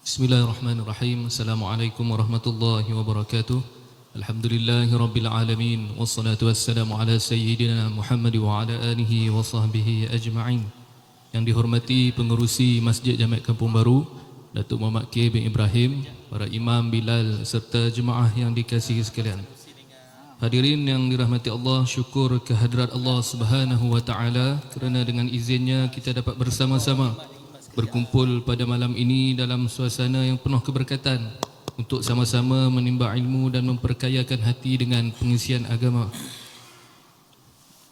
Bismillahirrahmanirrahim. Assalamualaikum warahmatullahi wabarakatuh. Alhamdulillahirabbil alamin wassalatu wassalamu ala sayyidina Muhammad wa ala alihi wa sahbihi ajma'in. Yang dihormati pengerusi Masjid Jamek Kampung Baru, Datuk Muhammad K. bin Ibrahim, para imam, bilal serta jemaah yang dikasihi sekalian. Hadirin yang dirahmati Allah, syukur kehadrat Allah Subhanahu wa taala kerana dengan izinnya kita dapat bersama-sama berkumpul pada malam ini dalam suasana yang penuh keberkatan untuk sama-sama menimba ilmu dan memperkayakan hati dengan pengisian agama.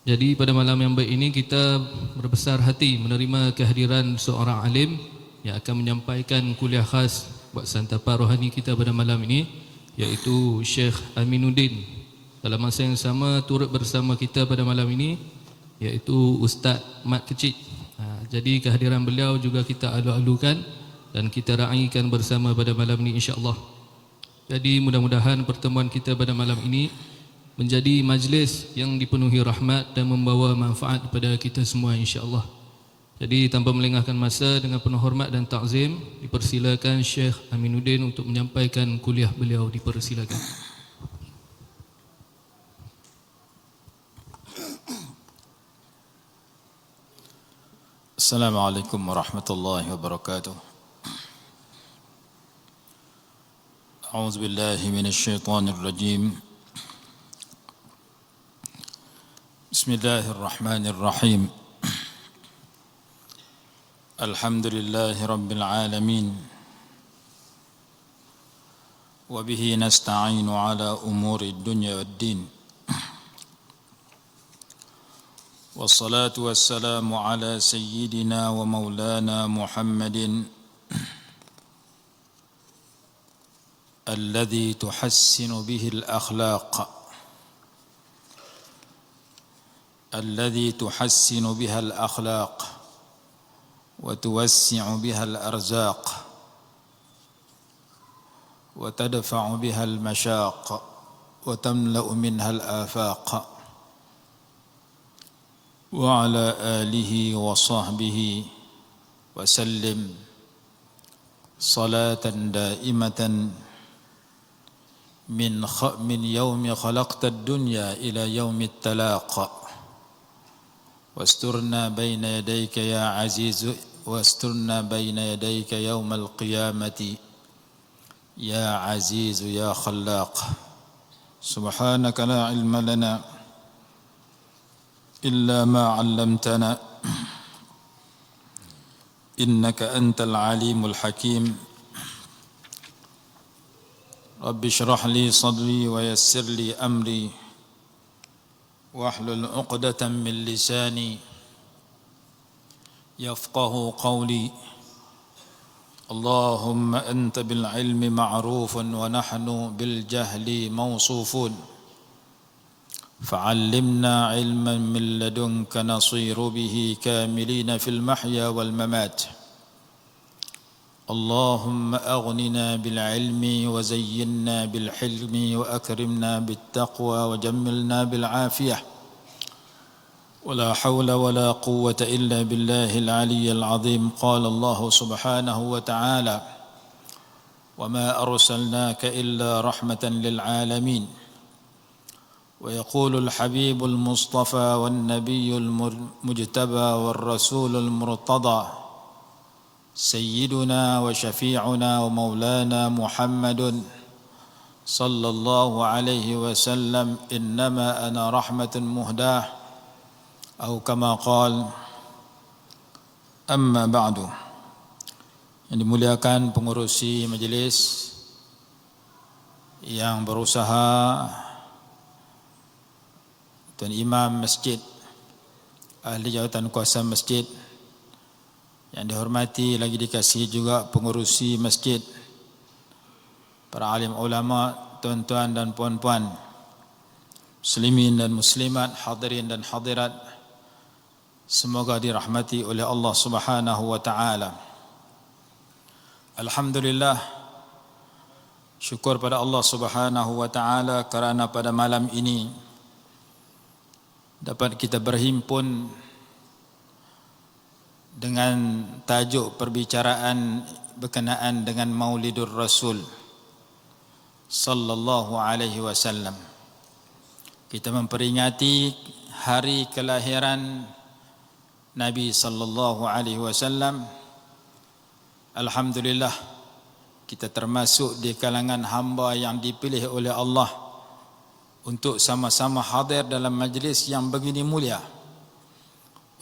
Jadi pada malam yang baik ini kita berbesar hati menerima kehadiran seorang alim yang akan menyampaikan kuliah khas buat santapan rohani kita pada malam ini, iaitu Syekh Aminuddin. Dalam masa yang sama turut bersama kita pada malam ini iaitu Ustaz Mat Kecik. Jadi kehadiran beliau juga kita alu-alukan dan kita raikan bersama pada malam ini insya-Allah. Jadi mudah-mudahan pertemuan kita pada malam ini menjadi majlis yang dipenuhi rahmat dan membawa manfaat kepada kita semua insya-Allah. Jadi tanpa melengahkan masa, dengan penuh hormat dan takzim, dipersilakan Syekh Aminuddin untuk menyampaikan kuliah beliau. Dipersilakan. Assalamualaikum warahmatullahi wabarakatuh. A'udzu billahi minasy syaithanir rajim. Bismillahirrahmanirrahim. Alhamdulillahi rabbil alamin. Wa bihi nasta'inu ala umuri dunya waddin. والصلاة والسلام على سيدنا ومولانا محمد الذي تحسن به الأخلاق بها الأخلاق وتوسع بها الأرزاق وتدفع بها المشاق وتملأ منها الآفاق وعلى آله وصحبه وسلم صلاة دائمة من يوم خلقت الدنيا إلى يوم التلاق واسترنا بين يديك يا عزيز واسترنا بين يديك يوم القيامة يا عزيز يا خلاق سبحانك لا علم لنا إلا ما علمتنا إنك أنت العليم الحكيم رب اشرح لي صدري ويسر لي أمري واحلل عقدة من لساني يفقه قولي اللهم أنت بالعلم معروف ونحن بالجهل موصوفون فعلمنا علما من لدنك نصير به كاملين في المحيا والممات اللهم أغننا بالعلم وزينا بالحلم وأكرمنا بالتقوى وجملنا بالعافية ولا حول ولا قوة إلا بالله العلي العظيم قال الله سبحانه وتعالى وما أرسلناك إلا رحمة للعالمين ويقول الحبيب المصطفى والنبي المجتبى والرسول المرتضى سيدنا وشفيعنا ومولانا محمد صلى الله عليه وسلم إنما أنا رحمة مهداة أو كما قال أما بعد. Yang dimuliakan pengurusi majelis yang berusaha, Tuan Imam Masjid, ahli jawatan kuasa masjid, yang dihormati lagi dikasihi juga pengurusi masjid, para alim ulama, tuan-tuan dan puan-puan, muslimin dan muslimat, hadirin dan hadirat, semoga dirahmati oleh Allah Subhanahu wa taala. Alhamdulillah, syukur pada Allah Subhanahu wa taala kerana pada malam ini dapat kita berhimpun dengan tajuk perbicaraan berkenaan dengan Maulidur Rasul sallallahu alaihi wasallam. Kita memperingati hari kelahiran Nabi sallallahu alaihi wasallam. Alhamdulillah, kita termasuk di kalangan hamba yang dipilih oleh Allah untuk sama-sama hadir dalam majlis yang begini mulia,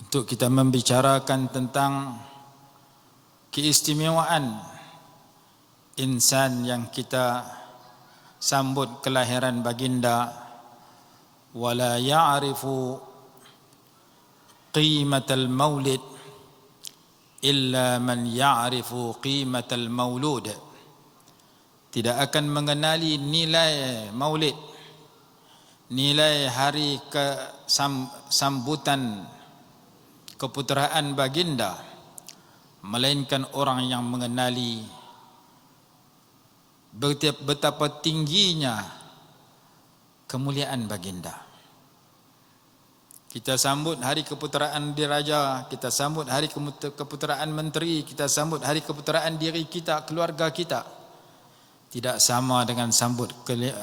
untuk kita membicarakan tentang keistimewaan insan yang kita sambut kelahiran baginda. Wala ya'rifu qimatal maulid illa man ya'rifu qimatal maulud. Tidak akan mengenali nilai maulid, nilai hari sambutan keputeraan baginda, melainkan orang yang mengenali betapa tingginya kemuliaan baginda. Kita sambut hari keputeraan diraja, kita sambut hari keputeraan menteri, kita sambut hari keputeraan diri kita, keluarga kita. Tidak sama dengan sambut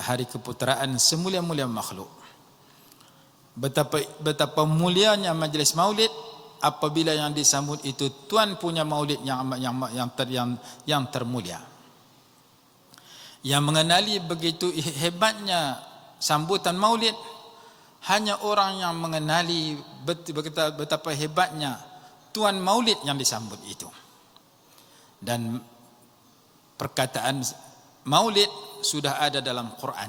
hari keputeraan semulia-mulia makhluk. Betapa mulianya majlis maulid apabila yang disambut itu Tuhan punya maulid yang termulia. Yang mengenali begitu hebatnya sambutan maulid hanya orang yang mengenali betapa hebatnya Tuhan maulid yang disambut itu. Dan perkataan maulid sudah ada dalam Quran,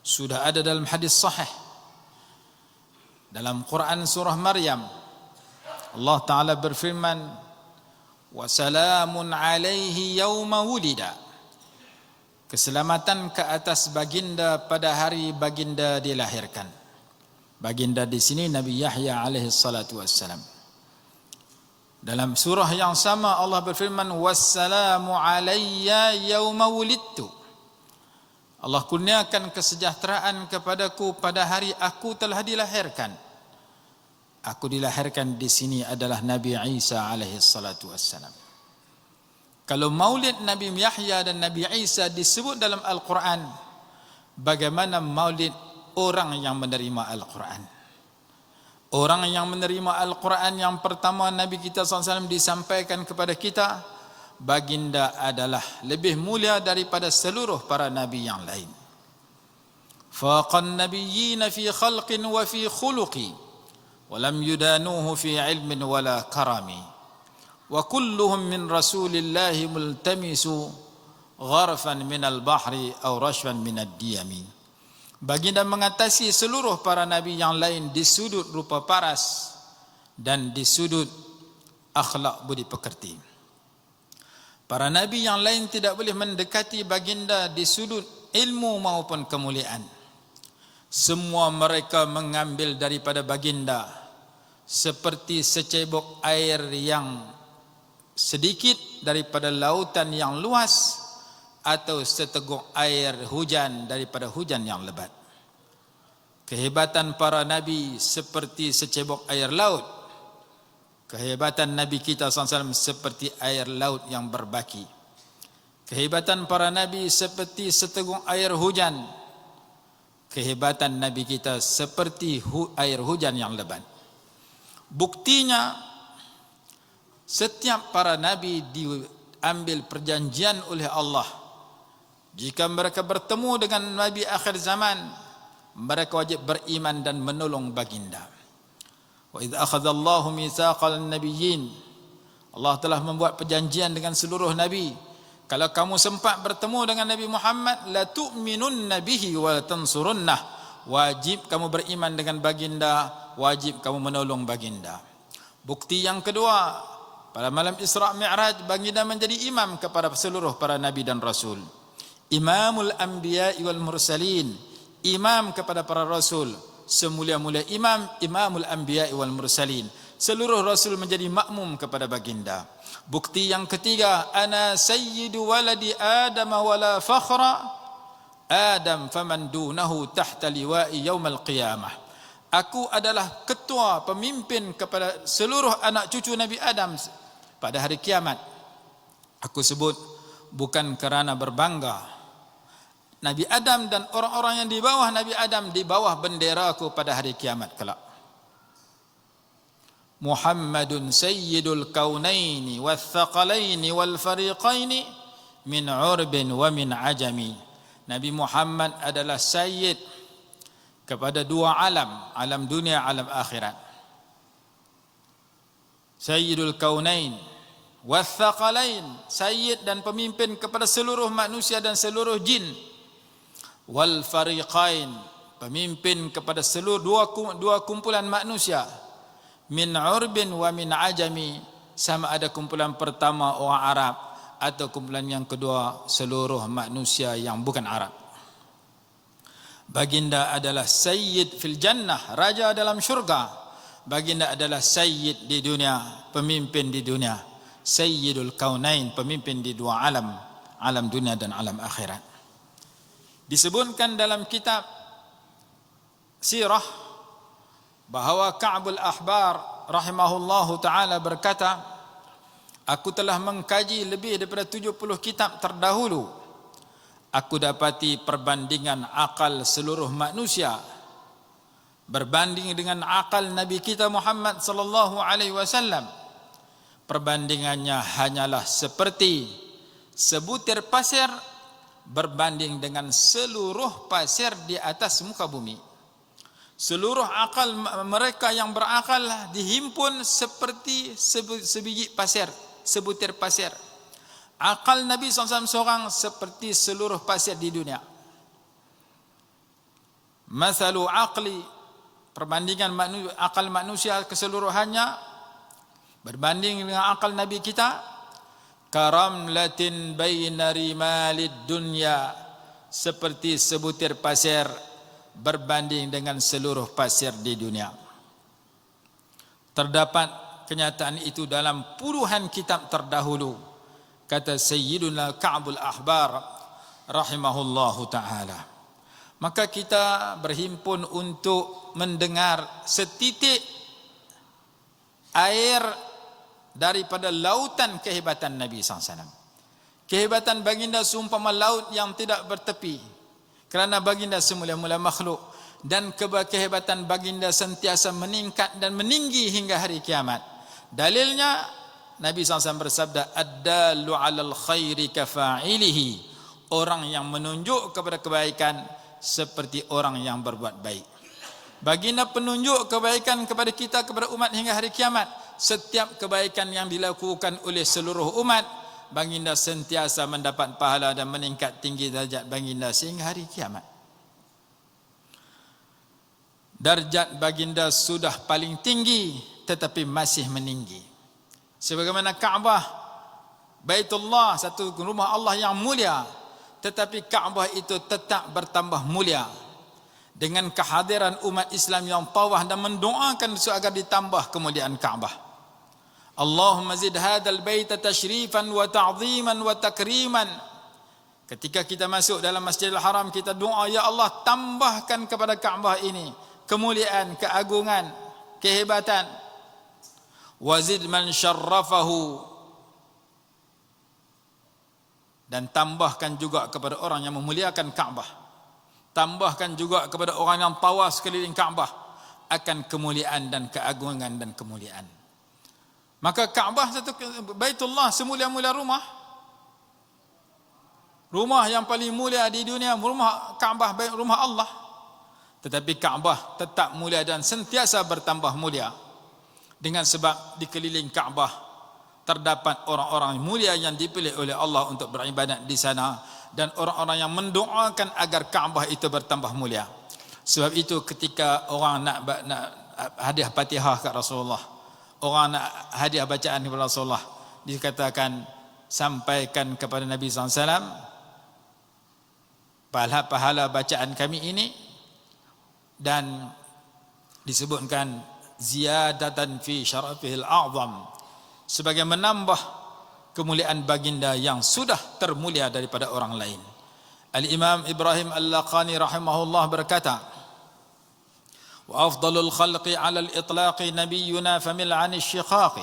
sudah ada dalam hadis sahih. Dalam Quran surah Maryam, Allah Ta'ala berfirman, wa salamun alaihi yawma wulida. Keselamatan ke atas baginda pada hari baginda dilahirkan. Baginda di sini Nabi Yahya alaihi salatu wassalam. Dalam surah yang sama Allah berfirman, wassalamu alayya yawma wulidtu. Allah kurniakan kesejahteraan kepadaku pada hari aku telah dilahirkan. Aku dilahirkan di sini adalah Nabi Isa alaihi salatu wassalam. Kalau maulid Nabi Yahya dan Nabi Isa disebut dalam Al-Quran, bagaimana maulid orang yang menerima Al-Quran? Orang yang menerima Al-Quran yang pertama Nabi kita SAW disampaikan kepada kita, baginda adalah lebih mulia daripada seluruh para Nabi yang lain. Faqan nabiyyina fi khalqin wa fi khuluqi, wa lam yudanuhu fi ilmin wala karami. Wa kulluhum min rasulillahi multamisu gharfan minal bahri aw rashfan minad diyami. Baginda mengatasi seluruh para nabi yang lain di sudut rupa paras dan di sudut akhlak budi pekerti. Para nabi yang lain tidak boleh mendekati baginda di sudut ilmu maupun kemuliaan. Semua mereka mengambil daripada baginda seperti secebok air yang sedikit daripada lautan yang luas, atau seteguk air hujan daripada hujan yang lebat. Kehebatan para nabi seperti secebok air laut. Kehebatan Nabi kita SAW seperti air laut yang berbaki. Kehebatan para nabi seperti seteguk air hujan. Kehebatan Nabi kita seperti air hujan yang lebat. Buktinya, setiap para nabi diambil perjanjian oleh Allah. Jika mereka bertemu dengan nabi akhir zaman, mereka wajib beriman dan menolong baginda. Wa idz akhadallahu mitsaqal nabiyyin, Allah telah membuat perjanjian dengan seluruh nabi. Kalau kamu sempat bertemu dengan Nabi Muhammad, la tu'minunna bihi wa tansurunnah, wajib kamu beriman dengan baginda, wajib kamu menolong baginda. Bukti yang kedua, pada malam Isra' Mi'raj, baginda menjadi imam kepada seluruh para nabi dan rasul. Imamul anbiya wal mursalin, imam kepada para rasul. Semulia-mulia imam, imamul anbiya wal mursalin. Seluruh rasul menjadi makmum kepada baginda. Bukti yang ketiga, ana sayyidu waladi Adam wala fakhra, Adam faman dunahu tahta liwa'i yaumal qiyamah. Aku adalah ketua pemimpin kepada seluruh anak cucu Nabi Adam pada hari kiamat. Aku sebut bukan kerana berbangga. Nabi Adam dan orang-orang yang di bawah Nabi Adam di bawah benderaku pada hari kiamat kelak. Muhammadun sayyidul kaunaini wathaqalaini wal fariqaini min urbin wa min ajami. Nabi Muhammad adalah sayyid kepada dua alam, alam dunia, alam akhirat. Sayyidul kaunain wathaqalain, sayyid dan pemimpin kepada seluruh manusia dan seluruh jin. Wal fariqain, pemimpin kepada seluruh dua kumpulan manusia. Min urbin wa min ajami, sama ada kumpulan pertama orang Arab atau kumpulan yang kedua seluruh manusia yang bukan Arab. Baginda adalah sayyid fil jannah, raja dalam syurga. Baginda adalah sayyid di dunia, pemimpin di dunia. Sayyidul kaunain, pemimpin di dua alam, alam dunia dan alam akhirat. Disebutkan dalam kitab sirah bahawa Ka'bul Ahbar rahimahullahu ta'ala berkata, aku telah mengkaji lebih daripada 70 kitab terdahulu. Aku dapati perbandingan akal seluruh manusia berbanding dengan akal Nabi kita Muhammad sallallahu alaihi wasallam. Perbandingannya hanyalah seperti sebutir pasir berbanding dengan seluruh pasir di atas muka bumi. Seluruh akal mereka yang berakal dihimpun seperti sebiji pasir, sebutir pasir. Akal Nabi SAW seorang seperti seluruh pasir di dunia. Masalu aqli, perbandingan akal manusia keseluruhannya berbanding dengan akal Nabi kita, karamlatin baina rimalid dunya, seperti sebutir pasir berbanding dengan seluruh pasir di dunia. Terdapat kenyataan itu dalam puluhan kitab terdahulu, kata Sayyiduna Ka'bul Ahbar rahimahullahu ta'ala. Maka kita berhimpun untuk mendengar setitik air daripada lautan kehebatan Nabi SAW. Kehebatan baginda seumpama laut yang tidak bertepi, kerana baginda semula-mula makhluk, dan kehebatan baginda sentiasa meningkat dan meninggi hingga hari kiamat. Dalilnya Nabi SAW bersabda, ad-dallu 'alal khairi kafa'ilihi, orang yang menunjuk kepada kebaikan seperti orang yang berbuat baik. Baginda penunjuk kebaikan kepada kita, kepada umat hingga hari kiamat. Setiap kebaikan yang dilakukan oleh seluruh umat, baginda sentiasa mendapat pahala dan meningkat tinggi darjat baginda sehingga hari kiamat. Darjat baginda sudah paling tinggi tetapi masih meninggi. Sebagaimana Kaabah, Baitullah, satu rumah Allah yang mulia, tetapi Kaabah itu tetap bertambah mulia dengan kehadiran umat Islam yang tawaf dan mendoakan agar ditambah kemuliaan Kaabah. Allahumma zid hadzal baita tashrifan wa ta'ziman wa takriman. Ketika kita masuk dalam Masjidil Haram, kita doa, ya Allah, tambahkan kepada Kaabah ini kemuliaan, keagungan, kehebatan. Wazid man syarrafahu, dan tambahkan juga kepada orang yang memuliakan Kaabah. Tambahkan juga kepada orang yang tawaf sekeliling Kaabah akan kemuliaan dan keagungan dan kemuliaan. Maka Kaabah satu Baitullah semulia-mulia rumah. Rumah yang paling mulia di dunia, rumah Kaabah, rumah Allah. Tetapi Kaabah tetap mulia dan sentiasa bertambah mulia. Dengan sebab dikeliling Kaabah terdapat orang-orang mulia yang dipilih oleh Allah untuk beribadat di sana, dan orang-orang yang mendoakan agar Kaabah itu bertambah mulia. Sebab itu ketika orang nak hadiah Fatihah kat Rasulullah, orang nak hadiah bacaan kepada Rasulullah, dikatakan sampaikan kepada Nabi SAW pahala bacaan kami ini, dan disebutkan ziyadatan fi syarafihil a'zam, sebagai menambah kemuliaan baginda yang sudah termulia daripada orang lain. Al-Imam Ibrahim Al-Laqani rahimahullah berkata, وأفضل الخلق على الإطلاق نبينا فمل عن الشقاق.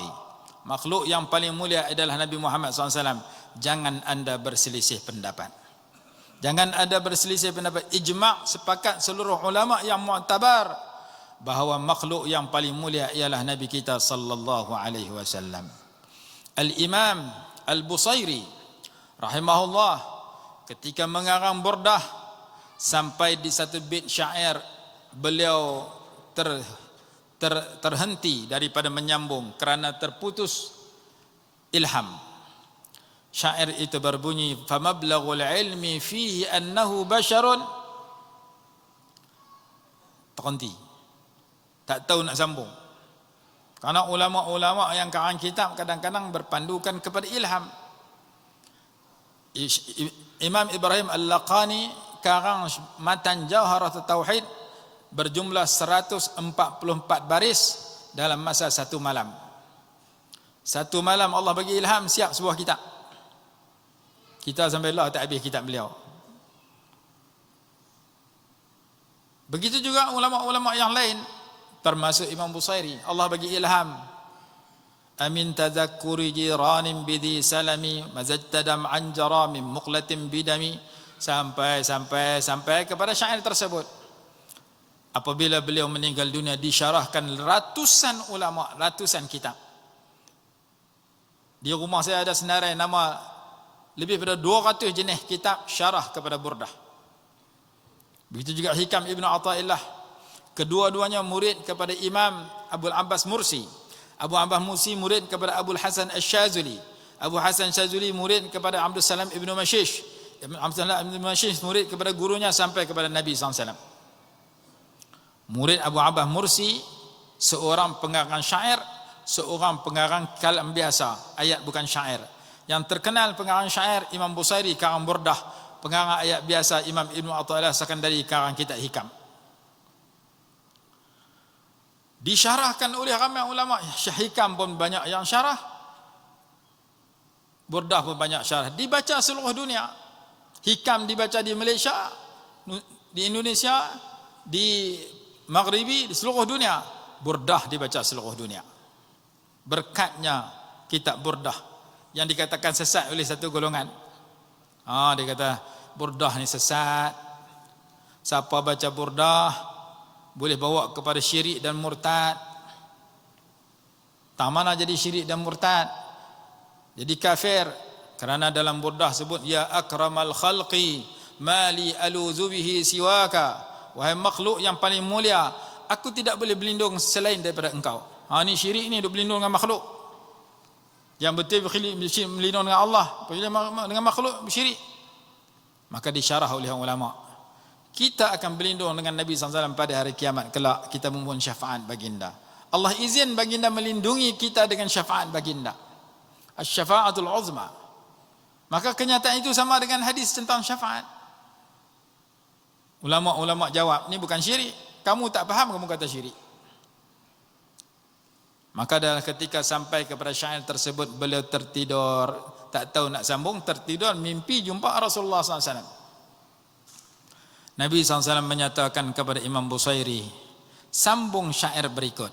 Makhluk yang paling mulia adalah Nabi Muhammad SAW. Jangan anda berselisih pendapat. Jangan ada berselisih pendapat. Ijma' sepakat seluruh ulama yang mu'tabar bahawa makhluk yang paling mulia ialah Nabi kita sallallahu alaihi wasallam. Al-Imam Al-Busairi rahimahullah ketika mengarang burdah sampai di satu bait syair beliau terhenti daripada menyambung kerana terputus ilham. Syair itu berbunyi, famablaghul ilmi fihi annahu basharun, terhenti, tak tahu nak sambung. Karena ulama-ulama yang karang kitab kadang-kadang berpandukan kepada ilham. Imam Ibrahim Al-Laqani karang matan Jawharat Tauhid berjumlah 144 baris dalam masa satu malam. Satu malam Allah bagi ilham, siap sebuah kitab. Kita sampai Allah tak habis kitab beliau. Begitu juga ulama-ulama yang lain, termasuk Imam Busairi, Allah bagi ilham. Amin tadhakkuri jiranin bidhi salami mazajta dam'an jaramin muqlatin bidami, sampai kepada syair tersebut. Apabila beliau meninggal dunia, disyarahkan ratusan ulama, ratusan kitab. Di rumah saya ada senarai nama lebih pada 200 jenis kitab syarah kepada burdah. Begitu juga Hikam Ibn Athaillah, kedua-duanya murid kepada Imam Abul Abbas Mursi. Abu Abbas Mursi murid kepada Abul Hasan Asy-Syazuli. Abu Hasan Syazuli murid kepada Abdul Salam Ibn Mashish. Abdul Salam Ibn Mashish murid kepada gurunya sampai kepada Nabi SAW. Murid Abu Abbas Mursi seorang pengarang syair, seorang pengarang kalam biasa, ayat bukan syair. Yang terkenal pengarang syair Imam Busairi karang burdah, pengarang ayat biasa Imam Ibn Athaillah Sakandari karang kitab hikam. Disyarahkan oleh ramai ulama. Hikam pun banyak yang syarah, burdah pun banyak syarah, dibaca seluruh dunia. Hikam dibaca di Malaysia, di Indonesia, di Maghribi, di seluruh dunia. Burdah dibaca seluruh dunia. Berkatnya kitab burdah yang dikatakan sesat oleh satu golongan. Dia kata burdah ni sesat. Siapa baca burdah boleh bawa kepada syirik dan murtad. Tak mana jadi syirik dan murtad, jadi kafir. Kerana dalam burdah sebut, ya akramal khalqi mali aluzu bihi siwaka, wahai makhluk yang paling mulia, aku tidak boleh berlindung selain daripada engkau. Ni syirik ni, duk berlindung dengan makhluk. Yang betul berlindung dengan Allah, dengan makhluk syirik. Maka disyarah oleh ulama, kita akan berlindung dengan Nabi SAW pada hari kiamat kelak. Kita memohon syafaat baginda. Allah izin baginda melindungi kita dengan syafaat baginda, asy-syafaatul uzma. Maka kenyataan itu sama dengan hadis tentang syafaat. Ulama-ulama jawab, ni bukan syirik. Kamu tak faham, kamu kata syirik. Maka dalam ketika sampai kepada syair tersebut, beliau tertidur, tak tahu nak sambung, tertidur, mimpi jumpa Rasulullah SAW. Nabi SAW menyatakan kepada Imam Busairi, sambung syair berikut,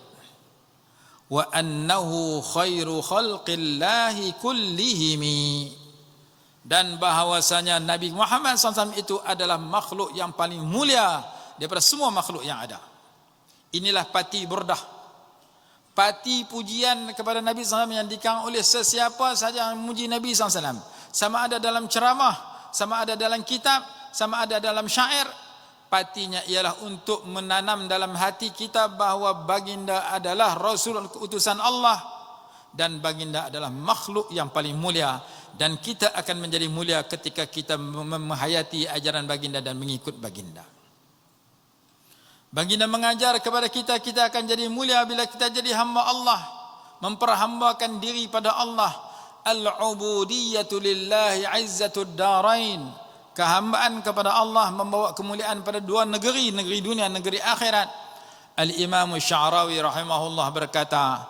wa annahu khairu khalqillahi kullihimi, dan bahawasanya Nabi Muhammad SAW itu adalah makhluk yang paling mulia daripada semua makhluk yang ada. Inilah pati burdah, pati pujian kepada Nabi SAW yang dikarang oleh sesiapa sahaja yang memuji Nabi SAW, sama ada dalam ceramah, sama ada dalam kitab, sama ada dalam syair. Patinya ialah untuk menanam dalam hati kita bahawa baginda adalah Rasul utusan Allah, dan baginda adalah makhluk yang paling mulia, dan kita akan menjadi mulia ketika kita menghayati ajaran baginda dan mengikut baginda. Baginda mengajar kepada kita, kita akan jadi mulia bila kita jadi hamba Allah, memperhambakan diri pada Allah. Al-ubudiyatu lillahi izzatud darain, kehambaan kepada Allah membawa kemuliaan pada dua negeri, negeri dunia, negeri akhirat. Al-Imam Sya'rawi rahimahullah berkata,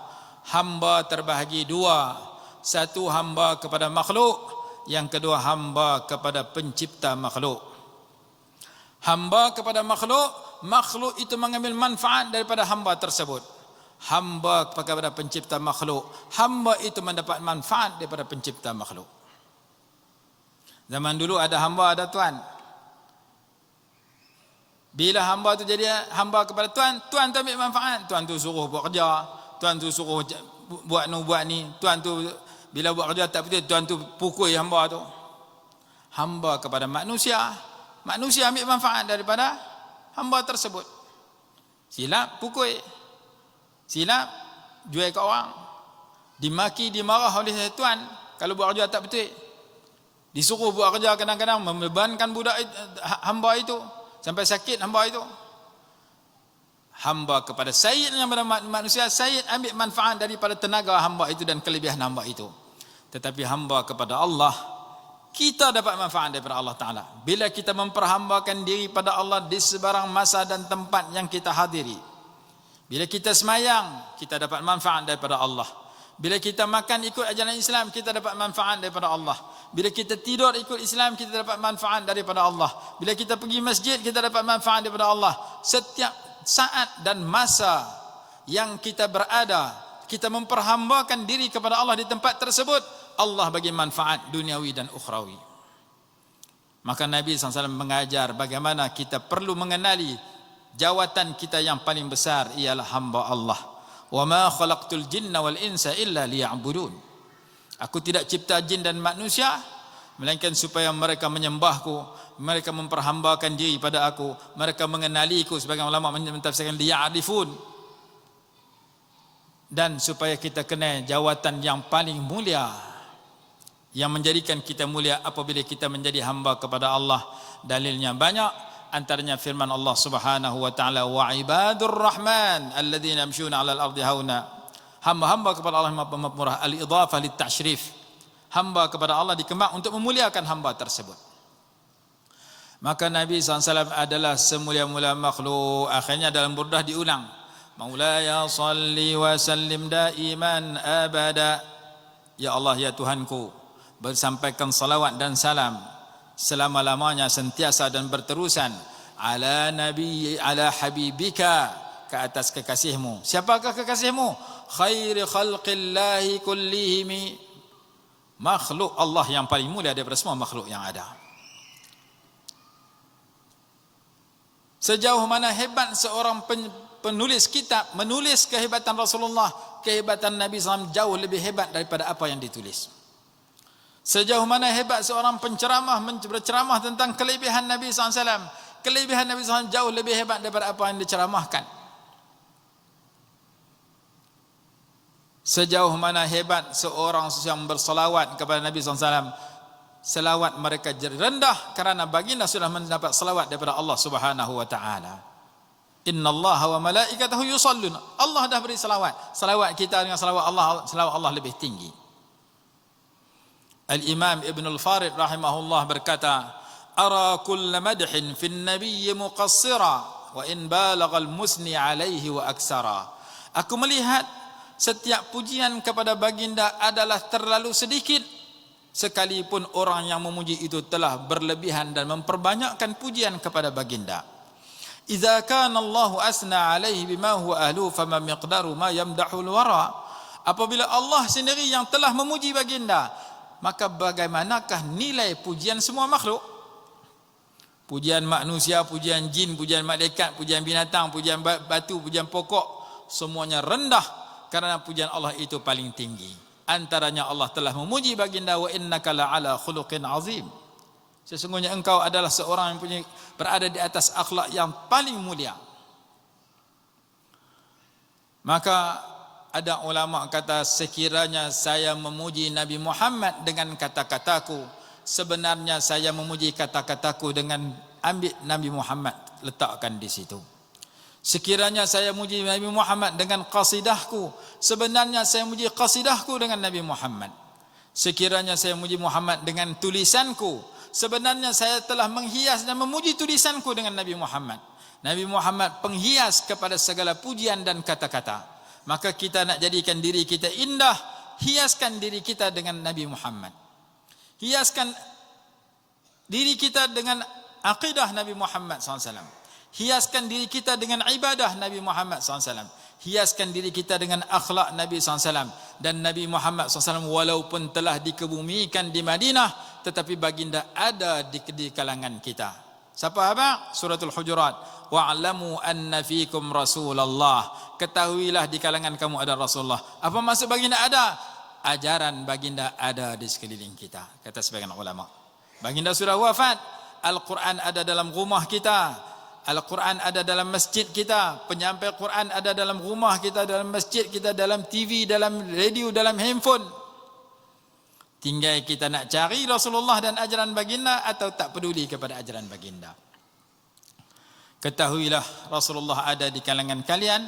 hamba terbahagi dua. Satu hamba kepada makhluk, yang kedua hamba kepada pencipta makhluk. Hamba kepada makhluk makhluk itu mengambil manfaat daripada hamba tersebut. Hamba kepada pencipta makhluk, hamba itu mendapat manfaat daripada pencipta makhluk. Zaman dulu ada hamba, ada tuan. Bila hamba tu jadi hamba kepada tuan, tuan tu ambil manfaat. Tuan tu suruh buat kerja, tuan tu suruh buat ni, tuan tu bila buat kerja tak betul, tuan tu pukul hamba tu. Hamba kepada manusia, manusia ambil manfaat daripada hamba tersebut. Silap, pukul. Silap, jual ke orang. Dimaki, dimarah oleh tuan kalau buat kerja tak betul. Disuruh buat kerja kadang-kadang membebankan budak hamba itu sampai sakit hamba itu. Hamba kepada sayyidnya pada manusia, sayyid ambil manfaat daripada tenaga hamba itu dan kelebihan hamba itu. Tetapi hamba kepada Allah, kita dapat manfaat daripada Allah Ta'ala bila kita memperhambakan diri pada Allah di sebarang masa dan tempat yang kita hadiri. Bila kita semayang, kita dapat manfaat daripada Allah. Bila kita makan ikut ajaran Islam, kita dapat manfaat daripada Allah. Bila kita tidur ikut Islam, kita dapat manfaat daripada Allah. Bila kita pergi masjid, kita dapat manfaat daripada Allah. Setiap saat dan masa yang kita berada, kita memperhambakan diri kepada Allah di tempat tersebut, Allah bagi manfaat duniawi dan ukhrawi. Maka Nabi SAW mengajar bagaimana kita perlu mengenali jawatan kita yang paling besar ialah hamba Allah. Wa ma khalaqtul jinna wal insa illa liya'budun. Aku tidak cipta jin dan manusia melainkan supaya mereka menyembahku, mereka memperhambakan diri pada aku, mereka mengenaliku, sebagian ulama mentafsirkan liya'rifun, dan supaya kita kenal jawatan yang paling mulia yang menjadikan kita mulia apabila kita menjadi hamba kepada Allah. Dalilnya banyak, antaranya firman Allah Subhanahu wa taala, wa ibadur rahman alladzina yamshuna 'alal ardi hauna. Hamba-hamba kepada Allah yang pemurah, al-idhafah lit-tashrif. Hamba kepada Allah dikembang untuk memuliakan hamba tersebut. Maka Nabi SAW adalah semulia-mulia makhluk. Akhirnya dalam burdah diulang, Maulaya salli wa sallim daiman abada. Ya Allah, ya Tuhanku, bersampaikan salawat dan salam selama-lamanya, sentiasa dan berterusan ala nabi ala habibika, ke atas kekasihmu. Siapakah kekasihmu? Khairi khalqillahi kullihim, makhluk Allah yang paling mulia daripada semua makhluk yang ada. Sejauh mana hebat seorang penulis kitab menulis kehebatan Rasulullah, kehebatan Nabi SAW jauh lebih hebat daripada apa yang ditulis. Sejauh mana hebat seorang penceramah berceramah tentang kelebihan Nabi SAW, kelebihan Nabi SAW jauh lebih hebat daripada apa yang diceramahkan. Sejauh mana hebat seorang yang bersalawat kepada Nabi SAW, selawat mereka rendah kerana baginda sudah mendapat salawat daripada Allah Subhanahu wa taala. Innallaha wa malaikatahu yusallun. Allah dah beri salawat. Salawat kita dengan salawat Allah lebih tinggi. Al-Imam Ibn al-Farid rahimahullah berkata, ara kulla madhin fi an-nabiy muqassira wa in balagha al-musni alayhi wa aksara. Aku melihat setiap pujian kepada baginda adalah terlalu sedikit, sekalipun orang yang memuji itu telah berlebihan dan memperbanyakkan pujian kepada baginda. Idza kana Allahu asna alaihi bima huwa ahlu fama miqdaru ma yamdahul wara. Apabila Allah sendiri yang telah memuji baginda, maka bagaimanakah nilai pujian semua makhluk? Pujian manusia, pujian jin, pujian malaikat, pujian binatang, pujian batu, pujian pokok, semuanya rendah karena pujian Allah itu paling tinggi. Antaranya Allah telah memuji baginda, wa innaka la'ala khuluqin azim. Sesungguhnya engkau adalah seorang yang berada di atas akhlak yang paling mulia. Maka ada ulama kata, sekiranya saya memuji Nabi Muhammad dengan kata-kataku, sebenarnya saya memuji kata-kataku dengan ambil Nabi Muhammad letakkan di situ. Sekiranya saya muji Nabi Muhammad dengan qasidahku, sebenarnya saya muji qasidahku dengan Nabi Muhammad. Sekiranya saya muji Muhammad dengan tulisanku, sebenarnya saya telah menghias dan memuji tulisanku dengan Nabi Muhammad. Nabi Muhammad penghias kepada segala pujian dan kata-kata. Maka kita nak jadikan diri kita indah, hiaskan diri kita dengan Nabi Muhammad. Hiaskan diri kita dengan akidah Nabi Muhammad SAW. Hiaskan diri kita dengan ibadah Nabi Muhammad SAW. Hiaskan diri kita dengan akhlak Nabi SAW. Dan Nabi Muhammad SAW walaupun telah dikebumikan di Madinah, tetapi baginda ada di kalangan kita. Siapa apa? Suratul Hujurat. Wa'lamu anna fikum Rasulullah. Ketahuilah di kalangan kamu ada Rasulullah. Apa maksud baginda ada? Ajaran baginda ada di sekeliling kita, kata sebagian ulama. Baginda sudah wafat, Al-Quran ada dalam rumah kita, Al-Quran ada dalam masjid kita, penyampai Quran ada dalam rumah kita, dalam masjid kita, dalam TV, dalam radio, dalam handphone. Tinggal kita nak cari Rasulullah dan ajaran baginda atau tak peduli kepada ajaran baginda. Ketahuilah Rasulullah ada di kalangan kalian,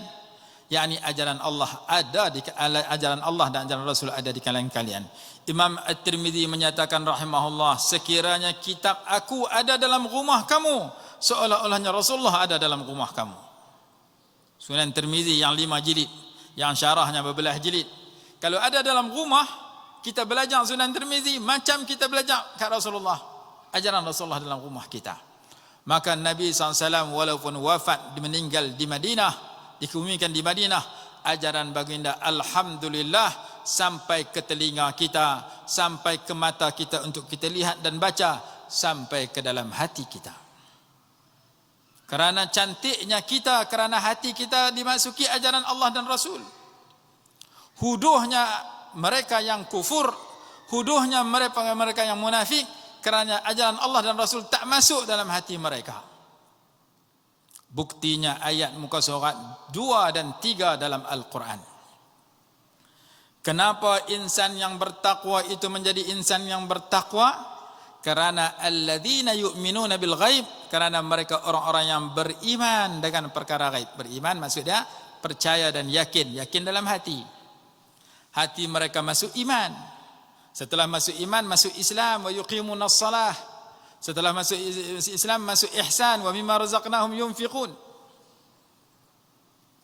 yakni ajaran Allah ada di ajaran Allah dan ajaran Rasul ada di kalangan kalian. Imam At-Tirmidzi menyatakan rahimahullah, sekiranya kitab aku ada dalam rumah kamu, seolah-olahnya Rasulullah ada dalam rumah kamu. Sunan Tirmidzi yang 5 jilid, yang syarahnya berbelah jilid. Kalau ada dalam rumah, kita belajar Sunan Tirmidzi macam kita belajar kat Rasulullah, ajaran Rasulullah dalam rumah kita. Maka Nabi SAW walaupun wafat, meninggal di Madinah, dikebumikan di Madinah, ajaran baginda alhamdulillah sampai ke telinga kita, sampai ke mata kita untuk kita lihat dan baca, sampai ke dalam hati kita. Kerana cantiknya kita, kerana hati kita dimasuki ajaran Allah dan Rasul. Huduhnya mereka yang kufur, huduhnya mereka yang munafik, kerana ajaran Allah dan Rasul tak masuk dalam hati mereka. Buktinya ayat muka surat 2 dan 3 dalam Al-Quran. Kenapa insan yang bertakwa itu menjadi insan yang bertakwa? Kerana alladzina yu'minuna bil ghaib, kerana mereka orang-orang yang beriman dengan perkara ghaib. Beriman maksudnya percaya dan yakin, yakin dalam hati. Hati mereka masuk iman. Setelah masuk iman, masuk Islam, wa yuqimunas salah. Setelah masuk Islam, masuk ihsan, wa mimma razaqnahum yunfiqun.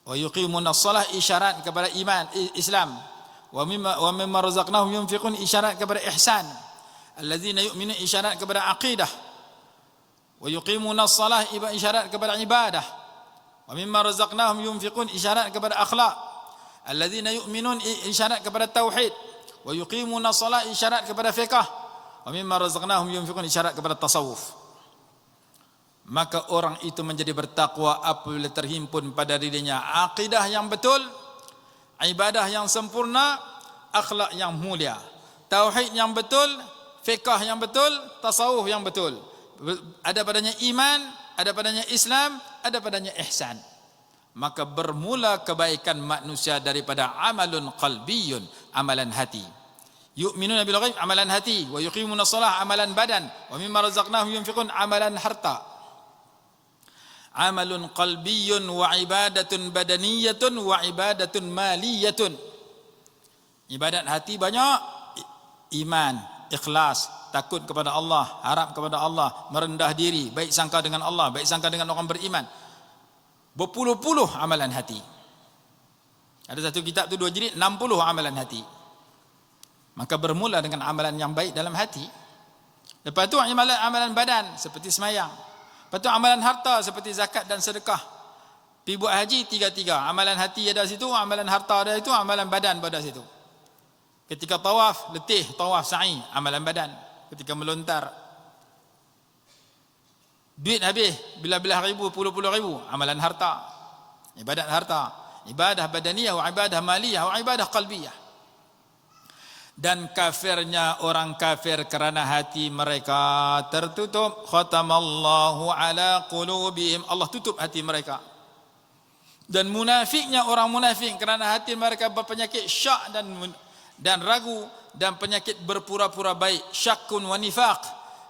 Wa yuqimunas salah isyarat kepada iman, Islam. Wa mimma razaqnahum yunfiqun isyarat kepada ihsan. Allazina yu'minun isyarat kepada aqidah. Wa yuqimunas salah isyarat kepada ibadah. Wa mimma razaqnahum yunfiqun isyarat kepada akhlak. Allazina yu'minun isyarat kepada tauhid. Wa yuqimunas salah isyarat kepada fiqh. Wa mimma razaqnahum yunfiqun isyarat kepada tasawuf. Maka orang itu menjadi bertakwa apabila terhimpun pada dirinya akidah yang betul, ibadah yang sempurna, akhlak yang mulia, tauhid yang betul, fiqh yang betul, tasawuf yang betul. Ada padanya iman, ada padanya Islam, ada padanya ihsan. Maka bermula kebaikan manusia daripada amalun qalbiyun, amalan hati. Yu'minuna bil ghaib, amalan hati, wa yuqimuna shalah, amalan badan, wa mimma razaqnahum yunfiqun, amalan harta. Amalun qalbiyun wa ibadatun badaniyatun wa ibadatun maliyatun. Ibadat hati banyak, iman, ikhlas, takut kepada Allah, harap kepada Allah, merendah diri, baik sangka dengan Allah, baik sangka dengan orang beriman. Berpuluh-puluh amalan hati. Ada satu kitab tu 2 jilid, 60 amalan hati. Maka bermula dengan amalan yang baik dalam hati. Lepas tu amalan badan seperti semayang. Lepas tu amalan harta seperti zakat dan sedekah. Pergi buat haji 3-3. Amalan hati ada situ, amalan harta ada situ, amalan badan pada situ. Ketika tawaf, letih, tawaf sa'i, amalan badan. Ketika melontar, duit habis, belah-belah ribu, puluh-puluh ribu, amalan harta. Ibadat harta. Ibadah badaniyah, wa ibadah maliyah, wa ibadah qalbiyah. Dan kafirnya orang kafir kerana hati mereka tertutup. Khatamallahu ala qulubihim, Allah tutup hati mereka. Dan munafiknya orang munafik kerana hati mereka berpenyakit syak dan ragu dan penyakit berpura-pura baik, syakkun wa nifaq.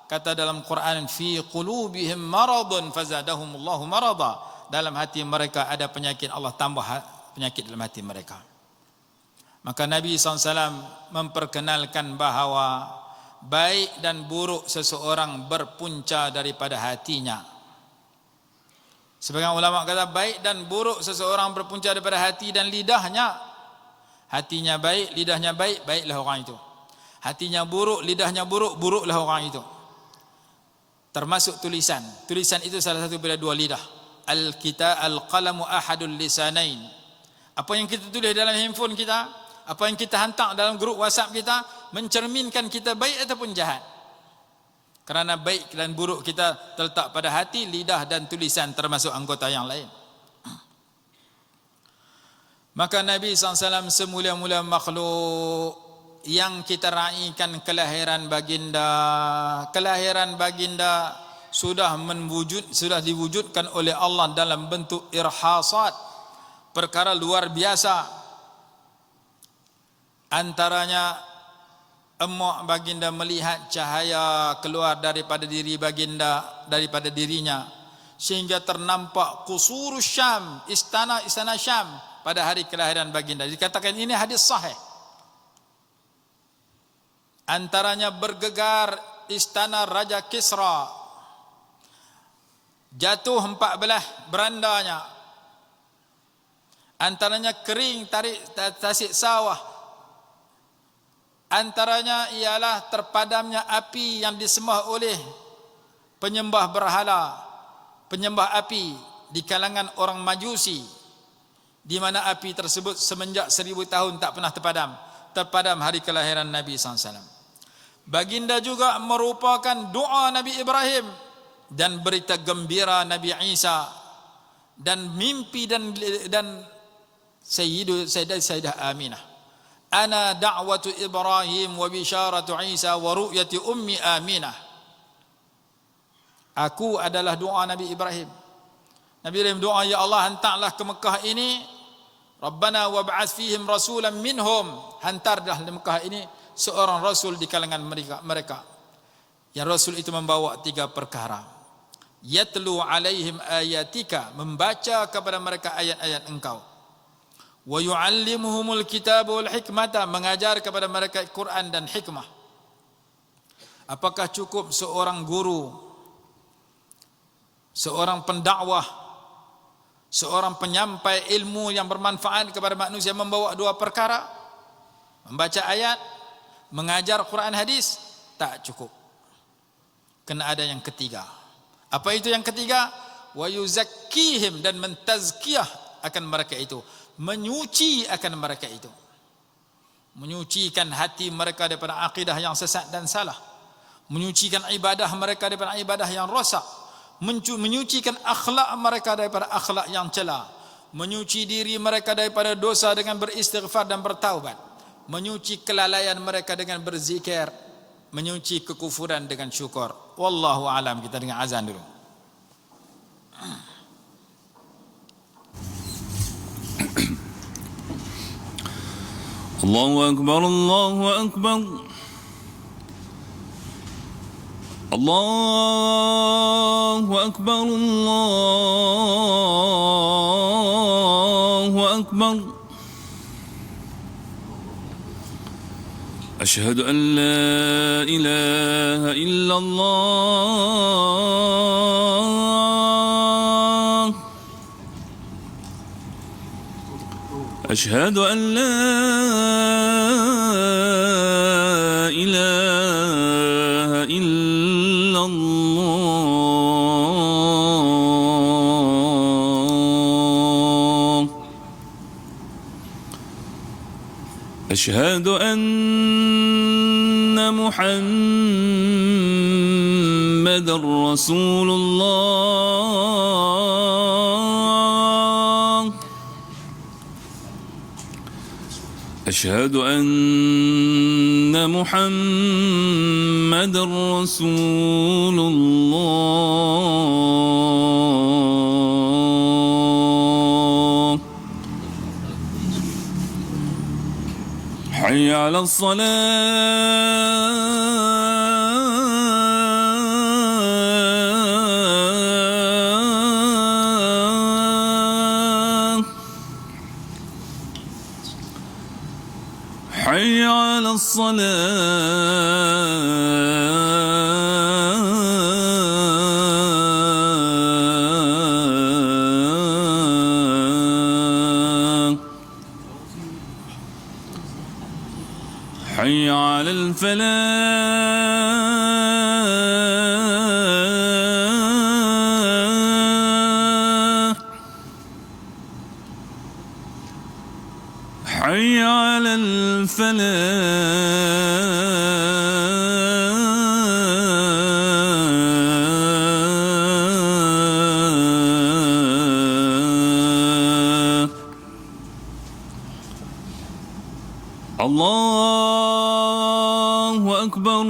Kata dalam Quran, fi qulubihim maradun fazadahumullahu marada. Dalam hati mereka ada penyakit, Allah tambah penyakit dalam hati mereka. Maka Nabi SAW memperkenalkan bahawa baik dan buruk seseorang berpunca daripada hatinya. Sebagian ulama kata baik dan buruk seseorang berpunca daripada hati dan lidahnya. Hatinya baik, lidahnya baik, baiklah orang itu. Hatinya buruk, lidahnya buruk, buruklah orang itu. Termasuk tulisan. Tulisan itu salah satu daripada 2 lidah. al-qalamu ahadul lisanain. Apa yang kita tulis dalam handphone kita, apa yang kita hantar dalam grup WhatsApp kita, mencerminkan kita baik ataupun jahat. Kerana baik dan buruk kita terletak pada hati, lidah dan tulisan, termasuk anggota yang lain. Maka Nabi SAW semula-mula makhluk yang kita raikan kelahiran baginda sudah diwujudkan oleh Allah dalam bentuk irhasat, perkara luar biasa. Antaranya emak baginda melihat cahaya keluar daripada dirinya sehingga ternampak Qusurus Syam, istana Syam pada hari kelahiran baginda. Dikatakan ini hadis sahih. Antaranya bergegar istana Raja Kisra, jatuh 14 berandanya. Antaranya kering tasik sawah. Antaranya ialah terpadamnya api yang disembah oleh penyembah berhala, penyembah api di kalangan orang Majusi, di mana api tersebut semenjak 1000 tahun tak pernah terpadam hari kelahiran Nabi SAW. Baginda juga merupakan doa Nabi Ibrahim dan berita gembira Nabi Isa dan mimpi dan Sayyidah Aminah. Ana da'watu Ibrahim wa bisyaratu Isa wa ru'yati ummi Aminah. Aku adalah doa Nabi Ibrahim. Nabi Ibrahim doa, ya Allah, hantarlah ke Mekah ini, Rabbana wab'ats fihim rasulan minhum, hantarlah di Mekah ini seorang rasul di kalangan mereka. Yang rasul itu membawa 3 perkara. Yatlu alaihim ayatika, membaca kepada mereka ayat-ayat engkau. Wa yu'allimuhumul kitab wal hikmata, mengajar kepada mereka Quran dan hikmah. Apakah cukup seorang guru, seorang pendakwah, seorang penyampai ilmu yang bermanfaat kepada manusia membawa 2 perkara? Membaca ayat, mengajar Quran hadis? Tak cukup. Kena ada yang ketiga. Apa itu yang ketiga? Wa yuzakkihim, dan mentazkiyah akan mereka itu, menyuci akan mereka itu, menyucikan hati mereka daripada akidah yang sesat dan salah, menyucikan ibadah mereka daripada ibadah yang rosak, menyucikan akhlak mereka daripada akhlak yang cela, menyuci diri mereka daripada dosa dengan beristighfar dan bertaubat, menyuci kelalaian mereka dengan berzikir, menyuci kekufuran dengan syukur. Wallahu alam. Kita dengar azan dulu. Allahu akbar, Allahu akbar. Allahu akbar, Allahu akbar. أشهد أن لا إله إلا الله. أشهد أن لا إله إلا الله. أشهد أن محمد رسول الله. أشهد أن محمد رسول الله. حي على الصلاة. حي على الصلاة. حي على الفلاح. الله أكبر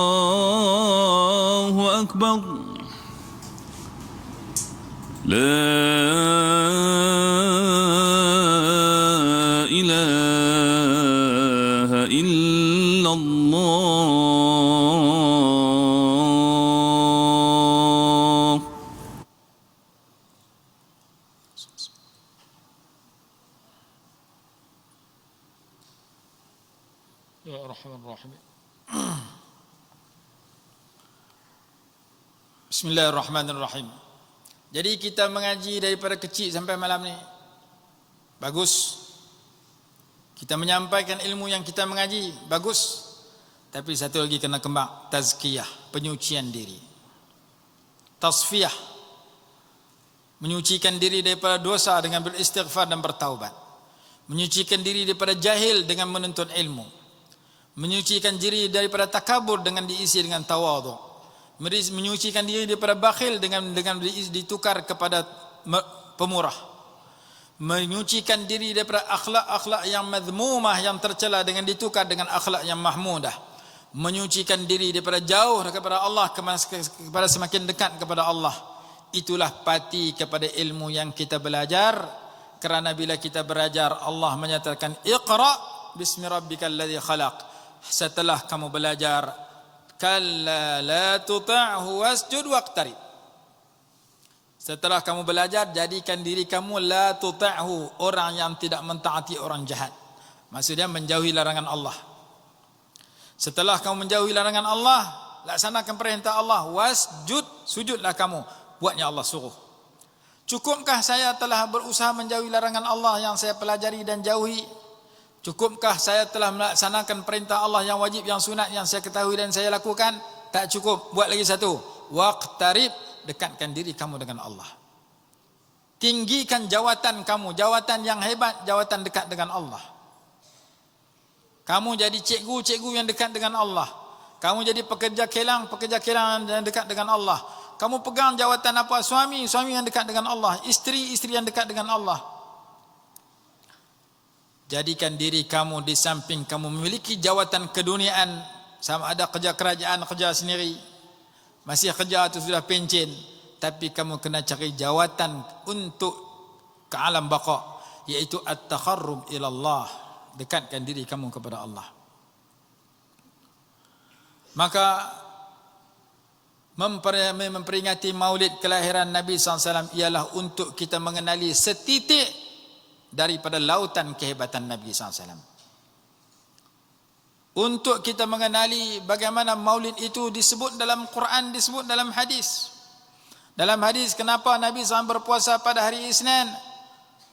الله أكبر لا إله إلا الله. Ya Rahman-Rahim. Bismillahirrahmanirrahim. Jadi kita mengaji daripada kecil sampai malam ni. Bagus. Kita menyampaikan ilmu yang kita mengaji, bagus. Tapi satu lagi kena kembang, tazkiyah, penyucian diri. Tasfiyah, menyucikan diri daripada dosa dengan beristighfar dan bertaubat. Menyucikan diri daripada jahil dengan menuntut ilmu. Menyucikan diri daripada takabur dengan diisi dengan tawadhu. Menyucikan diri daripada bakhil dengan ditukar kepada pemurah. Menyucikan diri daripada akhlak-akhlak yang madhmumah, yang tercela, dengan ditukar dengan akhlak yang mahmudah. Menyucikan diri daripada jauh kepada Allah kepada semakin dekat kepada Allah. Itulah pati kepada ilmu yang kita belajar. Kerana bila kita belajar, Allah menyatakan Iqra bismi rabbikal ladzi khalaq. Setelah kamu belajar, kalla la tuta'hu wasjud waqtarib. Setelah kamu belajar, jadikan diri kamu la tuta'hu, orang yang tidak mentaati orang jahat. Maksudnya menjauhi larangan Allah. Setelah kamu menjauhi larangan Allah, laksanakan perintah Allah, wasjud, sujudlah kamu, buatnya Allah suruh. Cukupkah saya telah berusaha menjauhi larangan Allah yang saya pelajari dan jauhi? Cukupkah saya telah melaksanakan perintah Allah yang wajib, yang sunat, yang saya ketahui dan saya lakukan? Tak cukup, buat lagi satu. Waqtarib, dekatkan diri kamu dengan Allah. Tinggikan jawatan kamu, jawatan yang hebat, jawatan dekat dengan Allah. Kamu jadi cikgu yang dekat dengan Allah. Kamu jadi pekerja kilang yang dekat dengan Allah. Kamu pegang jawatan apa? Suami yang dekat dengan Allah. Isteri yang dekat dengan Allah. Jadikan diri kamu di samping kamu memiliki jawatan keduniaan, sama ada kerja kerajaan, kerja sendiri, masih kerja itu sudah pencen, tapi kamu kena cari jawatan untuk ke alam baqa, iaitu at-takharrub ila Allah, dekatkan diri kamu kepada Allah. Maka memperingati maulid kelahiran Nabi SAW ialah untuk kita mengenali setitik daripada lautan kehebatan Nabi SAW. Untuk kita mengenali bagaimana maulid itu disebut dalam Quran, disebut dalam hadis. Dalam hadis, kenapa Nabi SAW berpuasa pada hari Isnin?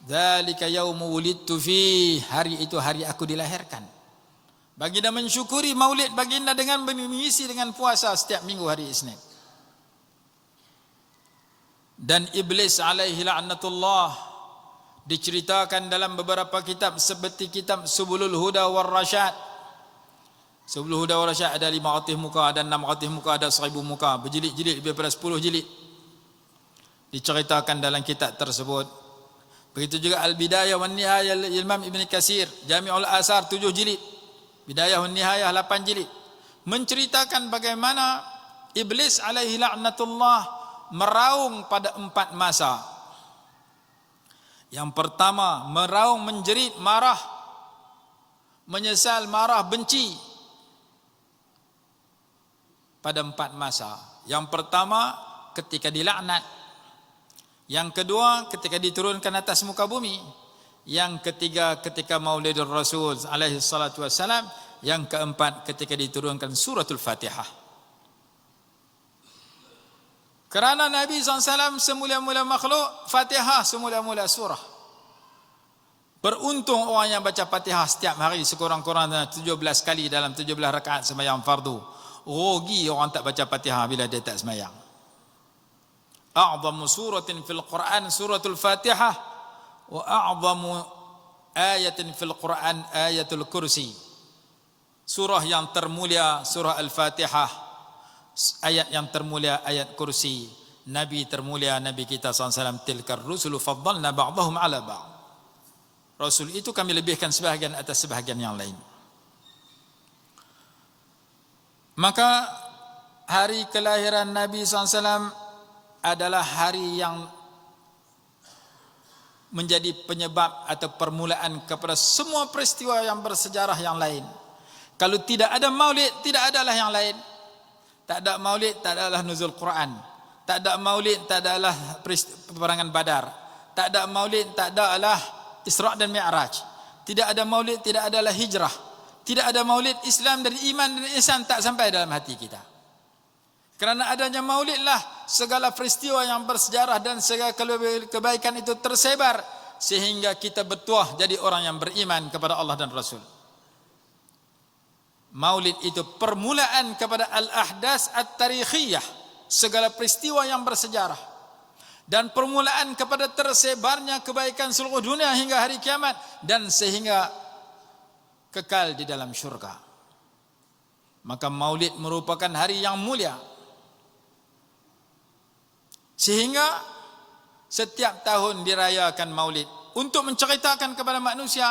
Dzalika yaumu wulidtu fi, hari itu hari aku dilahirkan. Baginda mensyukuri maulid baginda dengan mengisi dengan puasa setiap minggu hari Isnin. Dan iblis alaihi la'natullah diceritakan dalam beberapa kitab seperti kitab Subulul Huda war Rasyad. Subulul Huda war Rasyad ada 500 muka, ada 600 muka, ada 1000 muka, berjilid-jilid, lebih daripada 10 jilid diceritakan dalam kitab tersebut. Begitu juga Al-Bidayah wan Nihayah Imam Ibn Katsir, Jami'ul Asar 7 jilid, Bidayah wan Nihayah 8 jilid, menceritakan bagaimana iblis alaihi la'natullah meraung pada 4 masa. Yang pertama, meraung, menjerit, marah, menyesal, marah, benci. Pada 4 masa. Yang pertama, ketika dilaknat. Yang kedua, ketika diturunkan atas muka bumi. Yang ketiga, ketika Maulidur Rasul alaihi salatu wassalam. Yang keempat, ketika diturunkan suratul Fatihah. Kerana Nabi SAW semula-mula makhluk, Fatihah semula-mula surah. Beruntung orang yang baca Fatihah setiap hari sekurang-kurangnya 17 kali dalam 17 rakaat sembahyang fardu. Rugi orang tak baca Fatihah bila dia tak sembahyang. A'zamu suratin fil Quran suratul Fatihah wa a'zamu ayatin fil Quran ayatul kursi. Surah yang termulia surah Al-Fatihah, ayat yang termulia ayat kursi. Nabi termulia Nabi kita SAW, tilkar rusulu faddalna ba'dahum ala ba'd. Rasul itu kami lebihkan sebahagian atas sebahagian yang lain. Maka hari kelahiran Nabi SAW adalah hari yang menjadi penyebab atau permulaan kepada semua peristiwa yang bersejarah yang lain. Kalau tidak ada maulid, tidak adalah yang lain. Tak ada maulid, tak adalah nuzul Quran. Tak ada maulid, tak adalah peperangan Badar. Tak ada maulid, tak adalah Isra' dan Mi'raj. Tidak ada maulid, tidak adalah hijrah. Tidak ada maulid, Islam dan iman dan ihsan tak sampai dalam hati kita. Kerana adanya maulid lah segala peristiwa yang bersejarah dan segala kebaikan itu tersebar, sehingga kita bertuah jadi orang yang beriman kepada Allah dan Rasul. Maulid itu permulaan kepada al-ahdas at-tarikhiyah, segala peristiwa yang bersejarah, dan permulaan kepada tersebarnya kebaikan seluruh dunia hingga hari kiamat, dan sehingga kekal di dalam syurga. Maka maulid merupakan hari yang mulia, sehingga setiap tahun dirayakan maulid untuk menceritakan kepada manusia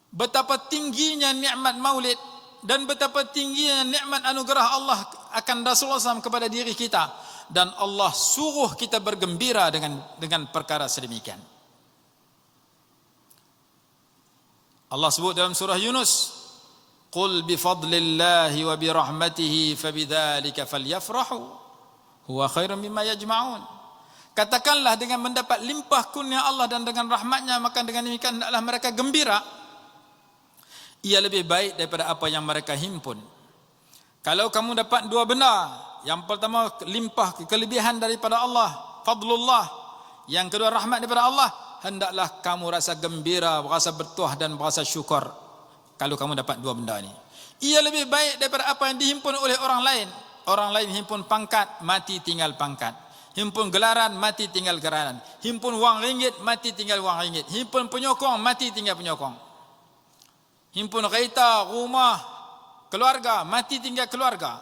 betapa tingginya nikmat maulid dan betapa tingginya nikmat anugerah Allah akan Rasulullah SAW kepada diri kita, dan Allah suruh kita bergembira dengan perkara sedemikian. Allah sebut dalam surah Yunus, qul bifadlillahi wa birahmatihi fabidzalika falyafrahu huwa khairum mimma yajma'un. Katakanlah dengan mendapat limpah kurnia Allah dan dengan rahmatnya, maka dengan demikian hendaklah mereka gembira. Ia lebih baik daripada apa yang mereka himpun. Kalau kamu dapat dua benda, yang pertama limpah kelebihan daripada Allah, fadlullah, yang kedua rahmat daripada Allah, hendaklah kamu rasa gembira, rasa bertuah dan rasa syukur kalau kamu dapat dua benda ini. Ia lebih baik daripada apa yang dihimpun oleh orang lain. Orang lain himpun pangkat, mati tinggal pangkat. Himpun gelaran, mati tinggal gelaran. Himpun wang ringgit, mati tinggal wang ringgit. Himpun penyokong, mati tinggal penyokong. Himpun kereta, rumah, keluarga, mati tinggal keluarga.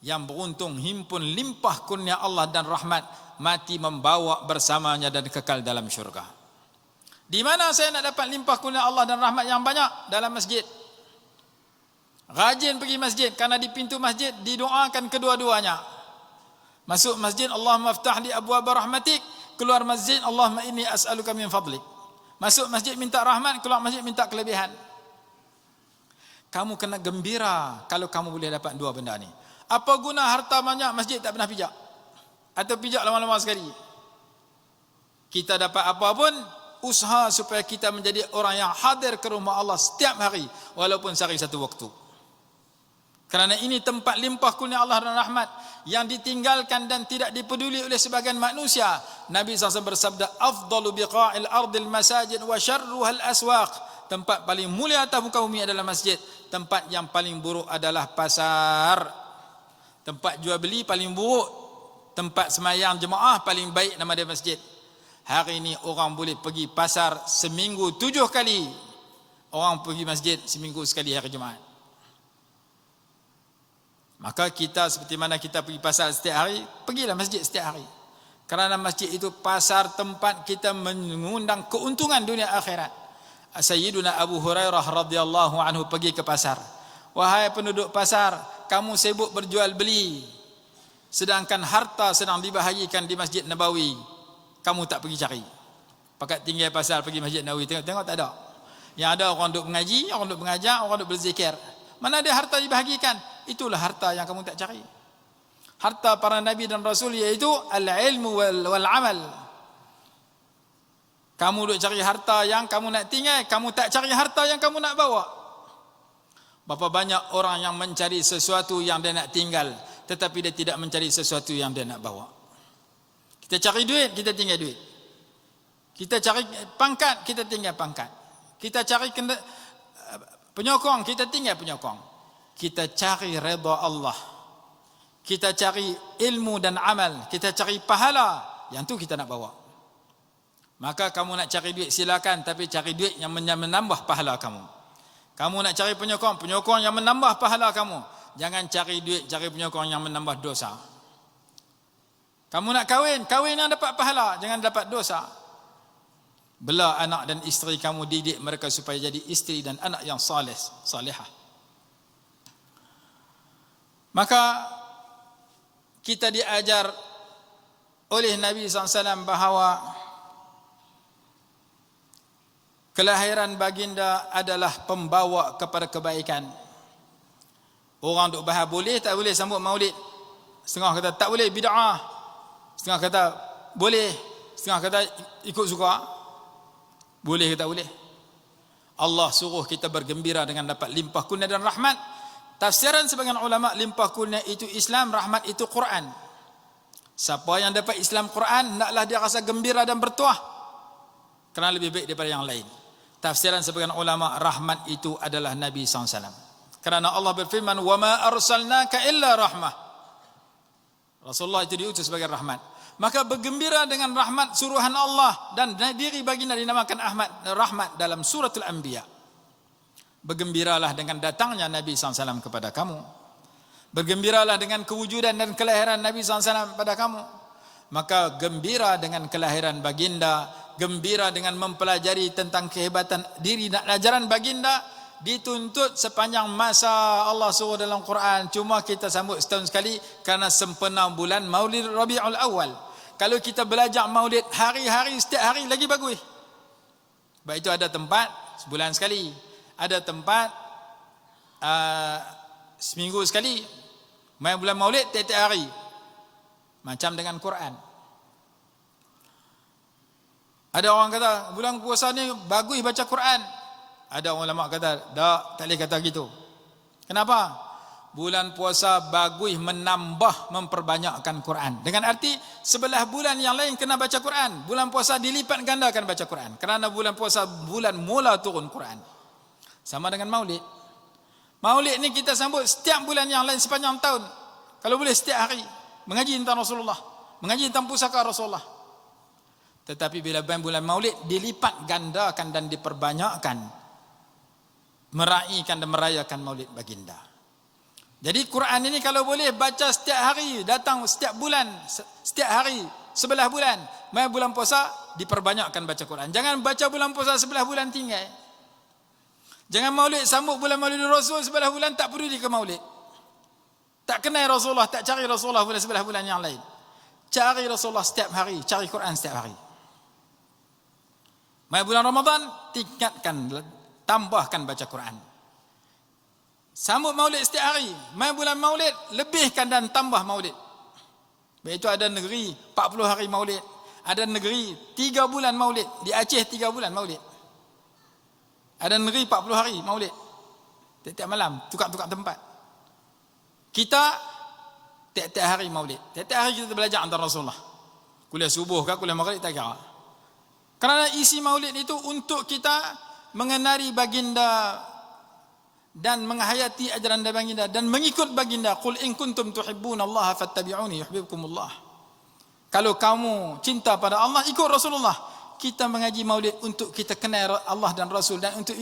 Yang beruntung himpun limpah kurnia Allah dan rahmat, mati membawa bersamanya dan kekal dalam syurga. Di mana saya nak dapat limpah kurnia Allah dan rahmat yang banyak? Dalam masjid. Rajin pergi masjid, karena di pintu masjid didoakan kedua-duanya. Masuk masjid, Allahumma aftah li abwaaba rahmatik. Keluar masjid, Allahumma inni as'aluka min fadlik. Masuk masjid minta rahmat, keluar masjid minta kelebihan. Kamu kena gembira kalau kamu boleh dapat dua benda ni. Apa guna harta banyak, masjid tak pernah pijak, atau pijak lama-lama sekali? Kita dapat apa pun, usaha supaya kita menjadi orang yang hadir ke rumah Allah setiap hari, walaupun sehari satu waktu. Kerana ini tempat limpah kurnia Allah dan rahmat yang ditinggalkan dan tidak dipeduli oleh sebagian manusia. Nabi SAW bersabda, afdalu biqa'il ardil masajid wa syarruhal aswaq. Tempat paling mulia atas muka bumi adalah masjid. Tempat yang paling buruk adalah pasar. Tempat jual beli paling buruk. Tempat semayang jemaah paling baik nama dia masjid. Hari ini orang boleh pergi pasar seminggu 7 kali. Orang pergi masjid seminggu sekali hari Jumaat. Maka kita seperti mana kita pergi pasar setiap hari, pergilah masjid setiap hari. Kerana masjid itu pasar tempat kita mengundang keuntungan dunia akhirat. Sayyiduna Abu Hurairah radhiyallahu anhu pergi ke pasar. Wahai penduduk pasar, kamu sibuk berjual beli, sedangkan harta sedang dibahagikan di Masjid Nabawi. Kamu tak pergi cari. Pakat tinggal pasar pergi Masjid Nabawi, tengok tak ada. Yang ada orang duk mengaji, orang duk mengajar, orang duk berzikir. Mana ada harta dibahagikan? Itulah harta yang kamu tak cari. Harta para nabi dan rasul iaitu al-ilmu wal amal. Kamu duk cari harta yang kamu nak tinggal, kamu tak cari harta yang kamu nak bawa. Berapa banyak orang yang mencari sesuatu yang dia nak tinggal, tetapi dia tidak mencari sesuatu yang dia nak bawa. Kita cari duit, kita tinggal duit. Kita cari pangkat, kita tinggal pangkat. Kita cari penyokong, kita tinggal penyokong. Kita cari redha Allah. Kita cari ilmu dan amal. Kita cari pahala, yang tu kita nak bawa. Maka kamu nak cari duit silakan, tapi cari duit yang menambah pahala kamu. Kamu nak cari penyokong yang menambah pahala kamu. Jangan cari duit, cari penyokong yang menambah dosa. Kamu nak kahwin yang dapat pahala, jangan dapat dosa. Bela anak dan isteri kamu, didik mereka supaya jadi isteri dan anak yang salihah. Maka kita diajar oleh Nabi SAW bahawa kelahiran baginda adalah pembawa kepada kebaikan. Orang duk bahas boleh tak boleh sambut maulid. Setengah kata tak boleh, bid'ah. Setengah kata boleh, setengah kata ikut suka. Boleh ke tak boleh? Allah suruh kita bergembira dengan dapat limpah kurnia dan rahmat. Tafsiran sebagian ulama, limpah kurnia itu Islam, rahmat itu Quran. Siapa yang dapat Islam Quran, naklah dia rasa gembira dan bertuah, kerana lebih baik daripada yang lain. Tafsiran sebagian ulama, rahmat itu adalah Nabi SAW. Kerana Allah berfirman, وَمَا أَرْسَلْنَاكَ إِلَّا رَحْمَةً. Rasulullah itu diutus sebagai rahmat. Maka bergembira dengan rahmat suruhan Allah, dan diri baginda dinamakan rahmat dalam suratul Anbiya. Bergembiralah dengan datangnya Nabi SAW kepada kamu. Bergembiralah dengan kewujudan dan kelahiran Nabi SAW pada kamu. Maka gembira dengan kelahiran baginda, gembira dengan mempelajari tentang kehebatan diri dan ajaran baginda, dituntut sepanjang masa Allah suruh dalam Quran. Cuma kita sambut setahun sekali kerana sempena bulan Maulid Rabiul Awal. Kalau kita belajar maulid hari-hari, setiap hari lagi bagus. Sebab itu ada tempat sebulan sekali, ada tempat seminggu sekali. Main bulan maulid tiap-tiap hari, macam dengan Quran. Ada orang kata bulan puasa ni bagus baca Quran. Ada ulama kata tak boleh kata gitu. Kenapa? Bulan puasa bagus menambah, memperbanyakkan Quran. Dengan arti sebelah bulan yang lain kena baca Quran. Bulan puasa dilipat gandakan baca Quran. Kerana bulan puasa bulan mula turun Quran. Sama dengan maulid. Maulid ni kita sambut setiap bulan yang lain sepanjang tahun. Kalau boleh setiap hari. Mengaji tentang Rasulullah. Mengaji tentang pusaka Rasulullah. Tetapi bila bulan maulid dilipat gandakan dan diperbanyakkan. Meraihkan dan merayakan maulid baginda. Jadi Quran ini kalau boleh baca setiap hari, datang setiap bulan, setiap hari, sebelah bulan. Mai bulan puasa diperbanyakkan baca Quran. Jangan baca bulan puasa sebelah bulan tinggal. Jangan maulid sambut bulan Maulid Rasul sebelah bulan, tak perlu ke maulid. Tak kenal Rasulullah, tak cari Rasulullah pada sebelah bulan yang lain. Cari Rasulullah setiap hari, cari Quran setiap hari. Mai bulan Ramadan, tingkatkan, tambahkan baca Quran. Sambut maulid setiap hari. Mai bulan maulid, lebihkan dan tambah maulid. Itu ada negeri 40 hari maulid. Ada negeri 3 bulan maulid. Di Aceh 3 bulan maulid. Ada negeri 40 hari maulid. Tiap-tiap malam, tukar-tukar tempat. Kita tiap-tiap hari maulid. Tiap-tiap hari kita belajar antara Rasulullah. Kuliah subuh ke, kuliah maghrib, tak kira. Kerana isi maulid itu untuk kita mengenali baginda dan menghayati ajaran baginda dan mengikut baginda. Qul in kuntum tuhibbunallaha fattabi'uni yuhibbukumullah. Kalau kamu cinta pada Allah, ikut Rasulullah. Kita mengaji maulid untuk kita kenal Allah dan Rasul, dan untuk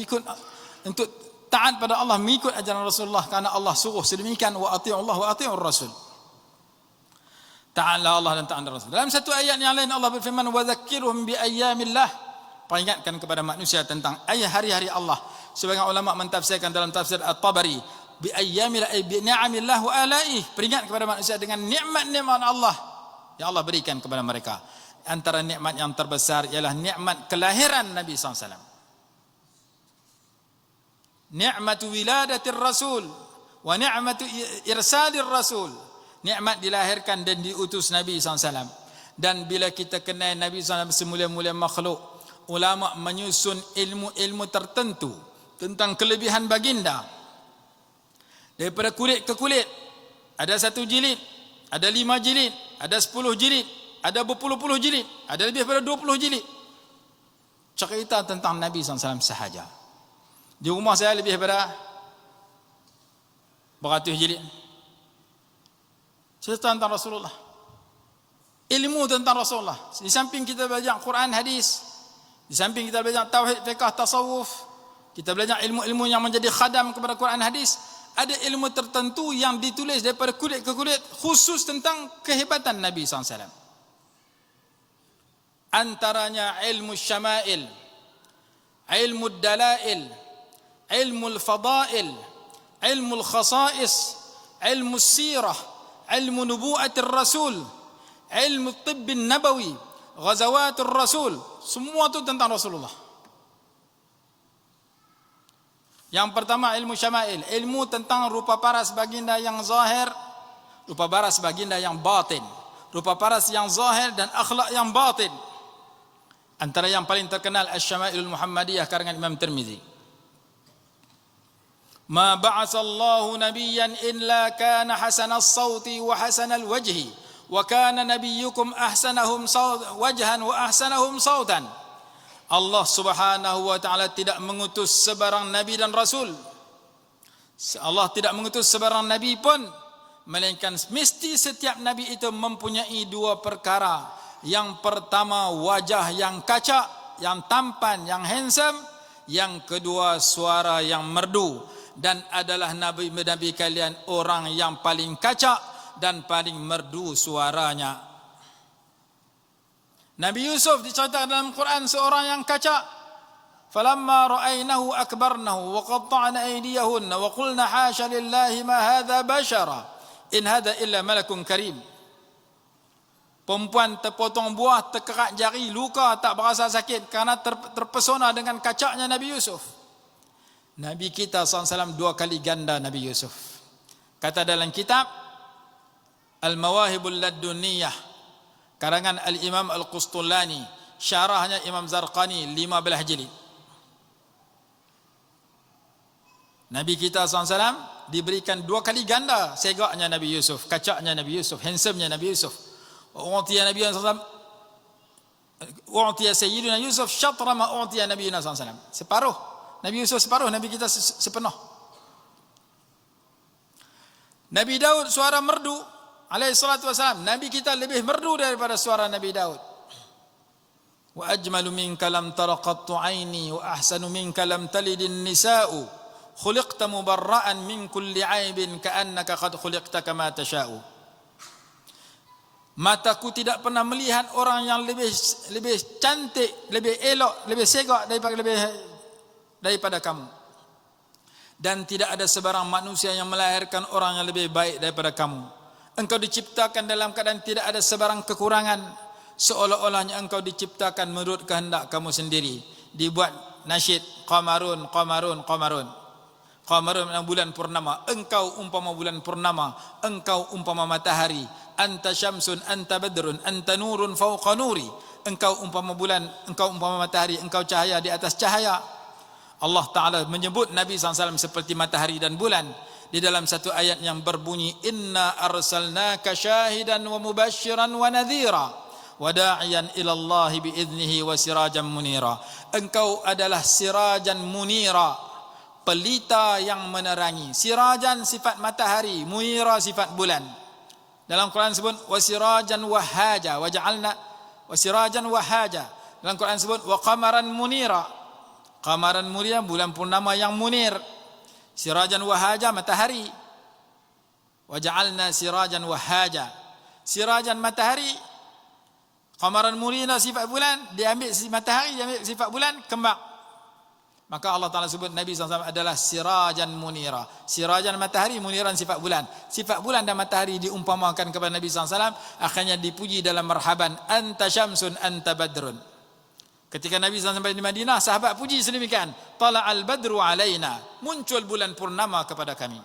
taat pada Allah, mengikut ajaran Rasulullah, kerana Allah suruh sedemikian, wa ati'ullah wa ati'ur Rasul. Ta'ala Allah dan ta'ala Rasul. Dalam satu ayat yang lain Allah berfirman, wa dzakirhum bi ayyamillah. Peringatkan kepada manusia tentang hari-hari Allah. Sebagian ulama mentafsirkan dalam tafsir At-Tabari, bi ayyamil ay bi ni'amillah wa alaih. Peringat kepada manusia dengan nikmat-nikmat Allah yang Allah berikan kepada mereka. Antara nikmat yang terbesar ialah nikmat kelahiran Nabi SAW. Ni'matu wiladatir Rasul wa ni'matu irsalir Rasul. Nikmat dilahirkan dan diutus Nabi SAW. Dan bila kita kenal Nabi SAW semula-mula makhluk, ulama menyusun ilmu-ilmu tertentu tentang kelebihan baginda. Daripada kulit ke kulit, ada 1 jilid, ada 5 jilid, ada 10 jilid, ada berpuluh-puluh jilid, ada lebih daripada 20 jilid. Cerita tentang Nabi SAW sahaja. Di rumah saya lebih daripada beratus jilid. Cerita tentang Rasulullah. Ilmu tentang Rasulullah. Di samping kita belajar Quran, hadis, Di samping kita belajar tauhid, fiqh, tasawuf, kita belajar ilmu-ilmu yang menjadi khadam kepada Quran hadis, ada ilmu tertentu yang ditulis daripada kulit ke kulit khusus tentang kehebatan Nabi SAW. Antaranya ilmu syama'il, ilmu dalail, ilmu fadail, ilmu khasais, ilmu sirah, ilmu nubu'atir rasul, ilmu tibbin nabawi, ghazawatir rasul, semua itu tentang Rasulullah. Yang pertama ilmu syama'il, ilmu tentang rupa paras baginda yang zahir, rupa paras baginda yang batin, rupa paras yang zahir dan akhlak yang batin. Antara yang paling terkenal Asy-Syama'ilul Muhammadiyah karangan Imam Tirmizi. Ma ba'atsallahu nabiyyan illa kana hasanas sauti wa hasanal wajhi wa kana nabiyyukum ahsanahum wajhan wa ahsanahum sautan. Allah Subhanahu wa taala tidak mengutus sebarang nabi dan rasul. Allah tidak mengutus sebarang nabi pun, melainkan mesti setiap nabi itu mempunyai dua perkara. Yang pertama wajah yang kacak, yang tampan, yang handsome. Yang kedua suara yang merdu. Dan adalah nabi-nabi kalian orang yang paling kacak dan paling merdu suaranya. Nabi Yusuf diceritakan dalam Quran seorang yang kacak. Falamma ra'aynahu akbarnahu wa qatta'na aydiyahunna wa qulna hasya lillahi ma hadha bashara in hadha illa malakun karim. Perempuan terpotong buah, terkerat jari, luka, tak berasa sakit kerana terpesona dengan kacaknya Nabi Yusuf. Nabi kita SAW dua kali ganda Nabi Yusuf. Kata dalam kitab Al-Mawahibul Laddunniyah karangan Al-Imam Al-Qustulani, syarahnya Imam Zarqani 15 jilid. Nabi kita SAW diberikan dua kali ganda segaknya Nabi Yusuf, kacaknya Nabi Yusuf, handsome-nya Nabi Yusuf. U'tiya Nabi SAW, u'tiya Sayyidina Yusuf syatra ma u'tiya Nabi SAW. Separuh Nabi Yusuf, separuh Nabi kita sepenuh. Nabi Daud suara merdu alaihi salatu wassalam. Nabi kita lebih merdu daripada suara Nabi Daud. Wa ajmalu minka lam tara qattu aini wa ahsanu minka lam talidin nisa'u khuliqta mubarra'an min kulli aibin ka'annaka qad khuliqta kama tasha'u. Mataku tidak pernah melihat orang yang lebih cantik, lebih elok, lebih segak daripada kamu. Dan tidak ada sebarang manusia yang melahirkan orang yang lebih baik daripada kamu. Engkau diciptakan dalam keadaan tidak ada sebarang kekurangan, seolah-olahnya engkau diciptakan menurut kehendak kamu sendiri. Dibuat nasyid, qamarun, qamarun, qamarun. Qamarun bulan purnama, engkau umpama bulan purnama, engkau umpama matahari. Anta syamsun, anta badrun, anta nurun fawqa nuri. Engkau umpama bulan, engkau umpama matahari, engkau cahaya di atas cahaya. Allah Ta'ala menyebut Nabi SAW seperti matahari dan bulan di dalam satu ayat yang berbunyi, Inna arsalnaka syahidan wa mubashiran wa nadhira wa da'iyan ilallahi bi'idnihi wa sirajan munira. Engkau adalah sirajan munira, pelita yang menerangi. Sirajan sifat matahari, munira sifat bulan. Dalam Quran sebut wasirajan wahaja, waja'alna wasirajan wahaja. Dalam Quran sebut wa qamaran munira. Qamaran munira bulan purnama yang munir. Sirajan wahaja matahari. Waja'alna sirajan wahaja. Sirajan matahari, qamaran munira sifat bulan, diambil matahari, diambil sifat bulan, kembang. Maka Allah Ta'ala sebut Nabi SAW adalah sirajan munira. Sirajan matahari, muniran sifat bulan. Sifat bulan dan matahari diumpamakan kepada Nabi SAW, akhirnya dipuji dalam marhaban. Anta syamsun, anta badrun. Ketika Nabi SAW sampai di Madinah, sahabat puji sedemikian. Tala'al badru alaina. Muncul bulan purnama kepada kami.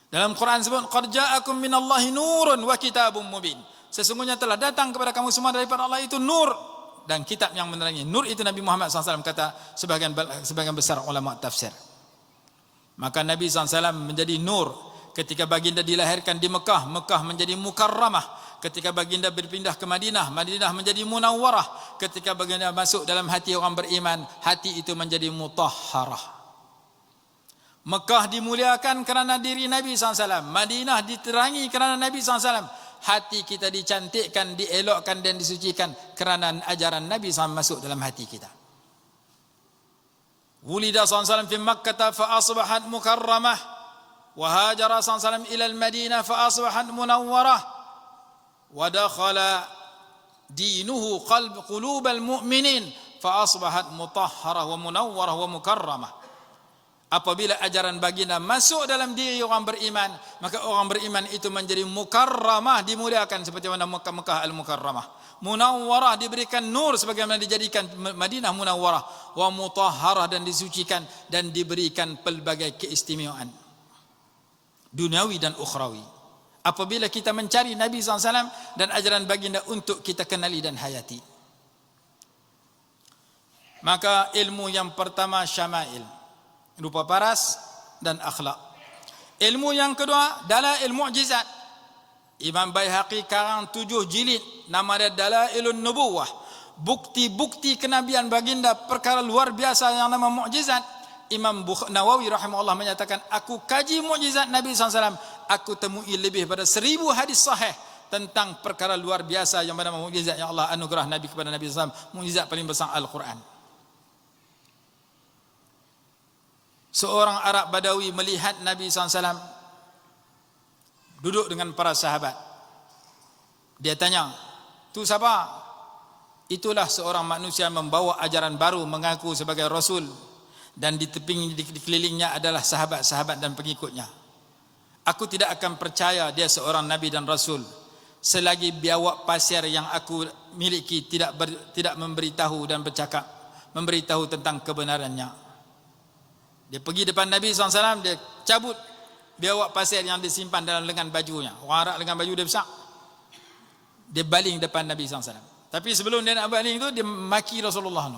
Dalam Quran sebut, Qad ja'akum minallahi nurun wa kitabun mubin. Sesungguhnya telah datang kepada kamu semua daripada Allah itu nur dan kitab yang menerangi. Nur itu Nabi Muhammad SAW kata sebagian besar ulama tafsir. Maka Nabi SAW menjadi nur ketika baginda dilahirkan di Mekah. Mekah menjadi mukarramah. Ketika baginda berpindah ke Madinah, Madinah menjadi munawwarah. Ketika baginda masuk dalam hati orang beriman, hati itu menjadi mutahharah. Mekah dimuliakan kerana diri Nabi SAW. Madinah diterangi kerana Nabi SAW. hati kita dicantikkan, dielokkan dan disucikan kerana ajaran Nabi SAW masuk dalam hati kita. Wulida SAW fi Makkah fa asbahat mukarramah wa hajara SAW ila al-Madinah fa asbahat munawwarah wa dakhala dinuhu qulub al-mu'minin fa asbahat mutahharah wa munawwarah wa mukarramah. Apabila ajaran baginda masuk dalam diri orang beriman, maka orang beriman itu menjadi mukarramah, dimuliakan seperti mana Mekah al-Mukarramah. Munawwarah, diberikan nur sebagaimana dijadikan Madinah Munawwarah. Wa mutahharah, dan disucikan dan diberikan pelbagai keistimewaan duniawi dan ukhrawi. Apabila kita mencari Nabi SAW dan ajaran baginda untuk kita kenali dan hayati, maka ilmu yang pertama syama'il, rupa paras dan akhlak. Ilmu yang kedua dalail mu'jizat. Imam Baihaqi karang 7 jilid, nama dia Dalailun Nubuwah, bukti-bukti kenabian baginda, perkara luar biasa yang nama mu'jizat. Imam Nawawi rahimahullah menyatakan, aku kaji mu'jizat Nabi SAW, aku temui lebih pada 1000 hadis sahih tentang perkara luar biasa yang bernama mu'jizat yang Allah anugerah Nabi kepada Nabi SAW. Mu'jizat paling besar Al-Quran. Seorang Arab Badawi melihat Nabi SAW duduk dengan para sahabat. Dia tanya, "Tu siapa?" Itulah seorang manusia membawa ajaran baru, mengaku sebagai Rasul, dan di kelilingnya adalah sahabat-sahabat dan pengikutnya. Aku tidak akan percaya dia seorang Nabi dan Rasul selagi biawak pasir yang aku miliki tidak memberitahu dan memberitahu tentang kebenarannya. Dia pergi depan Nabi SAW, dia cabut biawak pasir yang disimpan dalam lengan bajunya. Orang Arab lengan baju dia besar. Dia baling depan Nabi SAW. Tapi sebelum dia nak baling itu, dia maki Rasulullah.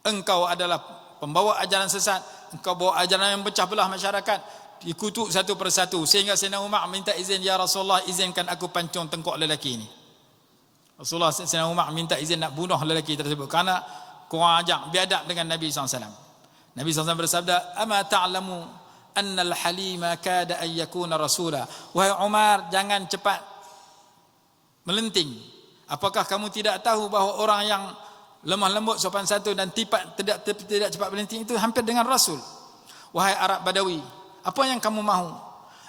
Engkau adalah pembawa ajaran sesat, engkau bawa ajaran yang pecah belah masyarakat. Dikutuk satu persatu, sehingga Sayyidina Umar minta izin, "Ya Rasulullah, izinkan aku pancung tengkok lelaki ini." Rasulullah, Sayyidina Umar minta izin nak bunuh lelaki tersebut kerana kurang ajar, biadab dengan Nabi SAW. Nabi SAW bersabda, "Ama ta'lamu anna al-halima kada an yakuna rasula." Wahai Umar, jangan cepat melenting. Apakah kamu tidak tahu bahawa orang yang lemah lembut, sopan santun dan tidak cepat melenting itu hampir dengan Rasul? Wahai Arab Badawi, apa yang kamu mahu?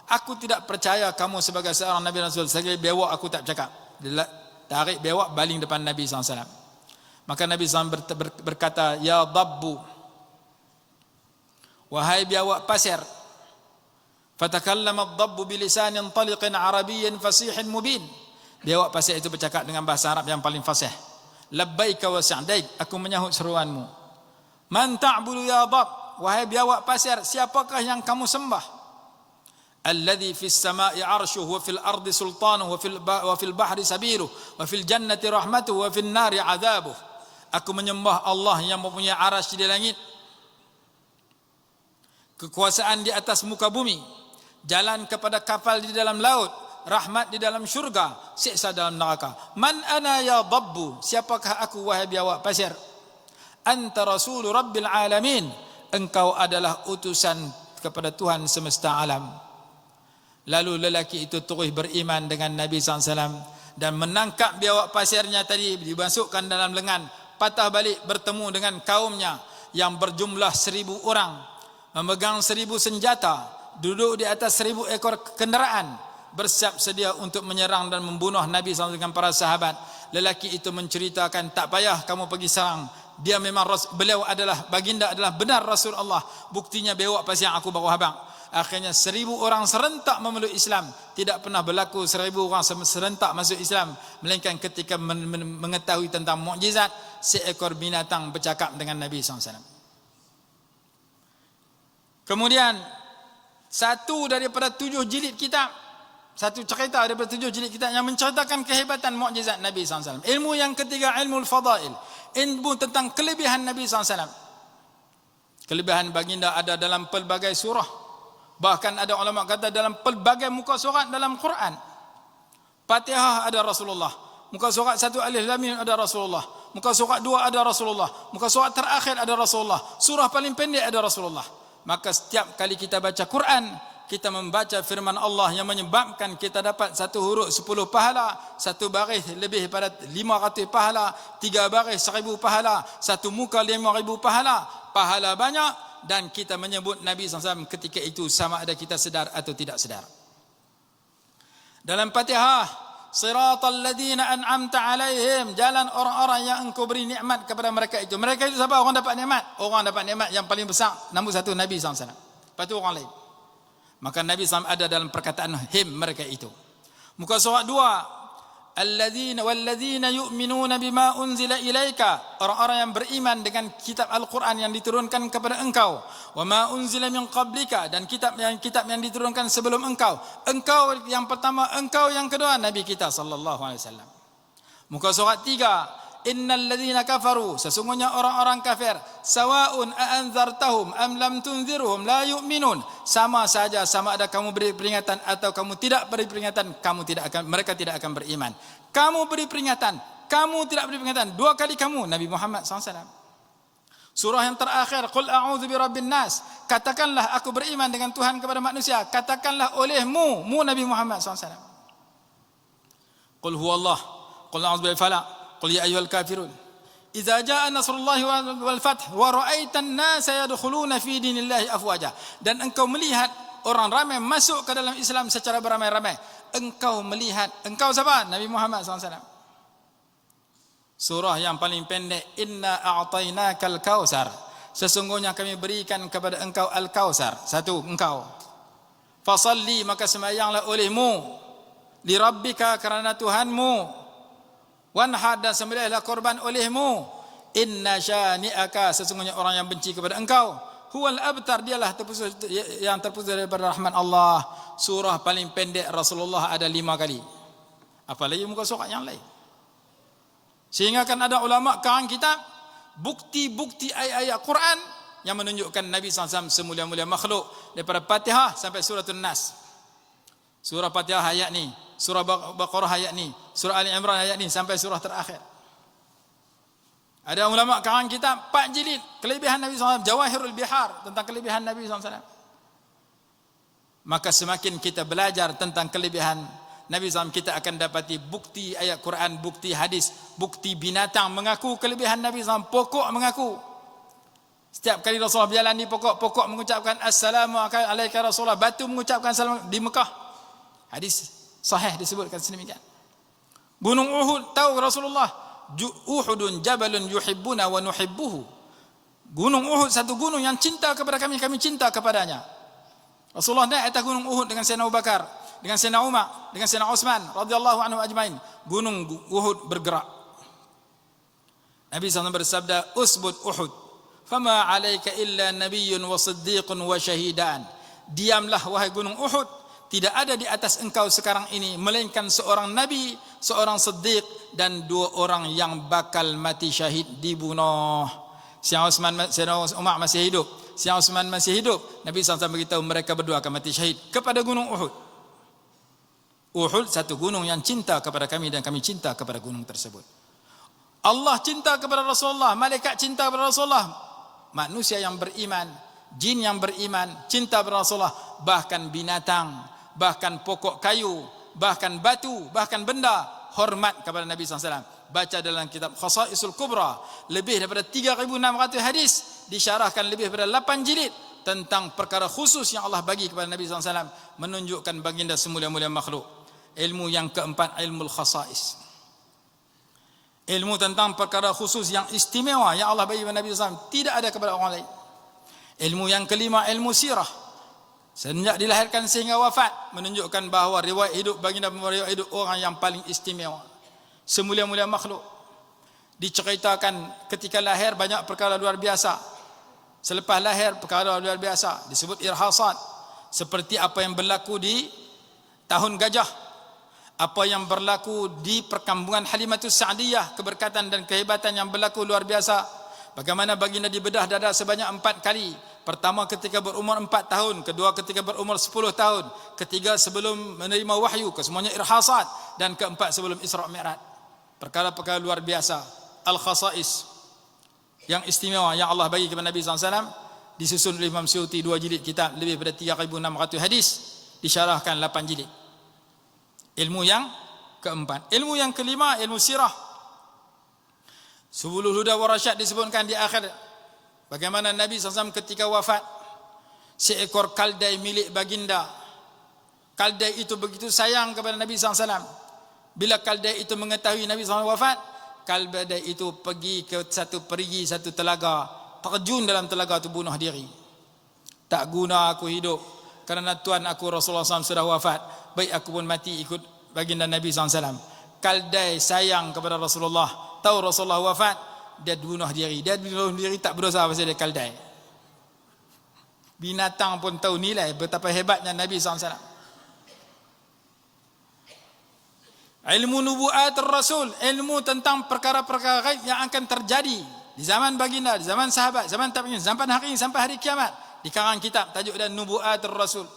Aku tidak percaya kamu sebagai seorang Nabi Rasul. Sebagai bewak aku tak bercakap. Dia tarik bewak, baling depan Nabi SAW. Maka Nabi SAW berkata, "Ya dabbu, wahai biawak pasir." Fatakallama ad-dabbu bilisanin taliqin arabiyyin fasihin mubin. Biawak pasir itu bercakap dengan bahasa Arab yang paling fasih. "Labbaika wa sa'daik," aku menyahut seruanmu. "Man ta'budu ya dab," wahai biawak pasir, siapakah yang kamu sembah? "Alladhi fis sama'i 'arshuhu wa fil ardi sultanuhu wa fil bahri sabiluhu wa fil jannati rahmatuhu wa fil nari 'adzabuhu." Aku menyembah Allah yang mempunyai arasy di langit, kekuasaan di atas muka bumi, jalan kepada kapal di dalam laut, rahmat di dalam syurga, siksa dalam neraka. "Man ana ya dabbu," siapakah aku wahai biawak pasir? "Anta rasulu rabbil alamin," engkau adalah utusan kepada Tuhan semesta alam. Lalu lelaki itu terus beriman dengan Nabi SAW dan menangkap biawak pasirnya tadi, dimasukkan dalam lengan, patah balik bertemu dengan kaumnya yang berjumlah 1000 orang, memegang 1000 senjata, duduk di atas 1000 ekor kenderaan, bersiap sedia untuk menyerang dan membunuh Nabi SAW dengan para sahabat. Lelaki itu menceritakan, "Tak payah kamu pergi serang. Dia memang beliau adalah baginda, adalah benar Rasul Allah. Buktinya bewak pasir yang aku bawa habang." Akhirnya 1000 orang serentak memeluk Islam. Tidak pernah berlaku 1000 orang serentak masuk Islam, melainkan ketika mengetahui tentang mukjizat seekor binatang bercakap dengan Nabi SAW. Kemudian satu daripada 7 jilid kitab, satu cerita daripada 7 jilid kitab yang menceritakan kehebatan mukjizat Nabi SAW. Ilmu yang ketiga, ilmu al-fadail, ilmu tentang kelebihan Nabi SAW. Kelebihan baginda ada dalam pelbagai surah. Bahkan ada ulama kata dalam pelbagai muka surat dalam Quran. Fatihah ada Rasulullah, muka surat 1 Alif Lam Mim ada Rasulullah, muka surat 2 ada Rasulullah, muka surat terakhir ada Rasulullah, surah paling pendek ada Rasulullah. Maka setiap kali kita baca Quran, kita membaca firman Allah yang menyebabkan kita dapat satu huruf 10 pahala, satu baris lebih pada 500 pahala, 3 baris 1000 pahala, satu muka 5000 pahala, pahala banyak, dan kita menyebut Nabi SAW ketika itu sama ada kita sedar atau tidak sedar. Dalam Fatihah, siratal ladzina an'amta alaihim, jalan orang-orang yang engkau beri nikmat kepada mereka itu. Mereka itu siapa? Orang dapat nikmat. Orang dapat nikmat yang paling besar, nombor 1 Nabi SAW. Lepas tu orang lain. Maka Nabi SAW ada dalam perkataan him mereka itu. Muka surat 2, alladzina walladzina yu'minuna bima unzila ilaika, orang-orang yang beriman dengan kitab Al-Quran yang diturunkan kepada engkau, wa ma unzila min qablika, dan kitab yang diturunkan sebelum engkau. Engkau yang pertama, engkau yang kedua, Nabi kita sallallahu alaihi wasallam. Muka surat 3, innal ladzina kafaru, sesungguhnya orang-orang kafir, sawaun a'anzartahum am lam tunzirhum la yu'minun, sama saja, sama ada kamu beri peringatan atau kamu tidak beri peringatan, mereka tidak akan beriman. Kamu beri peringatan, kamu tidak beri peringatan, 2 kali kamu, Nabi Muhammad SAW. Surah yang terakhir, qul a'udzu birabbin nas, katakanlah aku beriman dengan Tuhan kepada manusia, katakanlah olehmu, Nabi Muhammad SAW. Qul huwallah, qul a'udzu bil falaq, qul ya ayyuhal kafirun, idza jaa nasrullahi wal fath wa ra'aitan nasa yadkhuluna fi dinillahi afwaja, dan engkau melihat orang ramai masuk ke dalam Islam secara beramai-ramai. Engkau melihat, engkau siapa? Nabi Muhammad SAW. Surah yang paling pendek, inna a'tainakal kautsar, sesungguhnya kami berikan kepada engkau al-kautsar, 1 engkau. Fasalli, maka sembahyanglah olehmu, li rabbika, kerana Tuhanmu, wanhar, dan sembelihlah korban olehmu, inna syani'aka, sesungguhnya orang yang benci kepada engkau, huwal abtar, dialah yang terputus daripada rahmat Allah. Surah paling pendek Rasulullah ada 5 kali, apalagi muka surat yang lain. Sehingga kan ada ulama karang kitab bukti-bukti ayat-ayat Quran yang menunjukkan Nabi SAW semulia-mulia makhluk, daripada Fatihah sampai suratul Nas. Surah Fatihah ayat ni, surah Baqarah ayat ni, surah Ali Imran ayat ni, sampai surah terakhir. Ada ulama karang kitab 4 jilid kelebihan Nabi SAW, Jawahirul Bihar, tentang kelebihan Nabi SAW. Maka semakin kita belajar tentang kelebihan Nabi SAW, kita akan dapati bukti ayat Quran, bukti hadis, bukti binatang mengaku kelebihan Nabi SAW, pokok mengaku. Setiap kali Rasulullah berjalan di pokok mengucapkan Assalamualaikum Rasulullah, batu mengucapkan salam di Mekah. Hadis sahih disebutkan sedemikian. Gunung Uhud, tahu Rasulullah, Uhudun jabalun yuhibbuna wa nuhibbuhu. Gunung Uhud satu gunung yang cinta kepada kami, kami cinta kepadanya. Rasulullah naik atas gunung Uhud dengan Sayyidina Abu Bakar, dengan Sayyidina Umar, dengan Sayyidina Utsman radhiyallahu anhu ajmain. Gunung Uhud bergerak. Nabi SAW bersabda, usbud Uhud, fama alaika illa nabiyyun wa siddiqun wa syahidan. Diamlah wahai gunung Uhud, tidak ada di atas engkau sekarang ini melainkan seorang nabi, seorang siddiq, dan 2 orang yang bakal mati syahid dibunuh. Sayyidina Umar masih hidup, Sayyidina Utsman masih hidup. Nabi SAW beritahu mereka berdua akan mati syahid kepada gunung Uhud. Uhud satu gunung yang cinta kepada kami dan kami cinta kepada gunung tersebut. Allah cinta kepada Rasulullah, malaikat cinta kepada Rasulullah, manusia yang beriman, jin yang beriman cinta kepada Rasulullah, bahkan binatang, bahkan pokok kayu, bahkan batu, bahkan benda hormat kepada Nabi SAW. Baca dalam kitab Khasaisul Kubra, lebih daripada 3,600 hadis, disyarahkan lebih daripada 8 jilid tentang perkara khusus yang Allah bagi kepada Nabi SAW, menunjukkan baginda semulia-mulia makhluk. Ilmu yang keempat, ilmu khasais, ilmu tentang perkara khusus yang istimewa yang Allah bagi kepada Nabi SAW, tidak ada kepada orang lain. Ilmu yang kelima, ilmu sirah, sejak dilahirkan sehingga wafat, menunjukkan bahawa riwayat hidup baginda, riwayat hidup orang yang paling istimewa, semulia-mulia makhluk. Diceritakan ketika lahir banyak perkara luar biasa, selepas lahir perkara luar biasa, disebut irhasat, seperti apa yang berlaku di tahun gajah, apa yang berlaku di perkampungan Halimatus Sa'diyah, keberkatan dan kehebatan yang berlaku luar biasa. Bagaimana baginda dibedah dada sebanyak 4 kali. Pertama ketika berumur 4 tahun, kedua ketika berumur 10 tahun, ketiga sebelum menerima wahyu, kesemuanya irhasat, dan keempat sebelum Isra' Mi'raj. Perkara-perkara luar biasa, al-khasais, yang istimewa yang Allah bagi kepada Nabi SAW, disusun oleh Imam Suyuti 2 jilid kitab, lebih pada 3,600 hadis, disyarahkan 8 jilid. Ilmu yang keempat. Ilmu yang kelima, ilmu sirah. Subulul Huda wa Rasyad disebutkan di akhir bagaimana Nabi SAW ketika wafat, seekor keldai milik baginda. Keldai itu begitu sayang kepada Nabi SAW. Bila keldai itu mengetahui Nabi SAW wafat, keldai itu pergi ke satu perigi, satu telaga, terjun dalam telaga itu, bunuh diri. Tak guna aku hidup, kerana Tuhan aku Rasulullah SAW sudah wafat, baik aku pun mati ikut baginda Nabi SAW. Keldai sayang kepada Rasulullah, tahu Rasulullah wafat, dia bunuh diri. Dia bunuh diri tak berdosa pasal dia keldai. Binatang pun tahu nilai betapa hebatnya Nabi SAW. Ilmu nubuat Rasul, ilmu tentang perkara-perkara gaib yang akan terjadi di zaman baginda, di zaman sahabat, zaman tabi'in, zaman hari ini sampai hari kiamat. Dikarang kitab tajuk dan nubuat Rasul.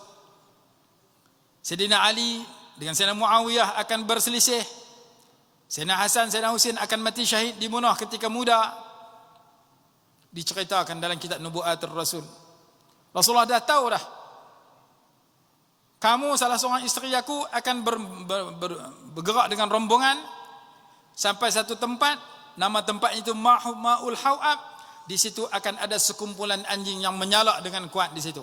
Sayyidina Ali dengan Sayyidina Muawiyah akan berselisih. Sayyidina Hasan, Sayyidina Husain akan mati syahid, dibunuh ketika muda. Diceritakan dalam kitab nubuat Rasul. Rasulullah dah tahu dah, kamu salah seorang isteri aku akan bergerak dengan rombongan sampai satu tempat, nama tempat itu Ma'ul Hawab. Di situ akan ada sekumpulan anjing yang menyalak dengan kuat di situ.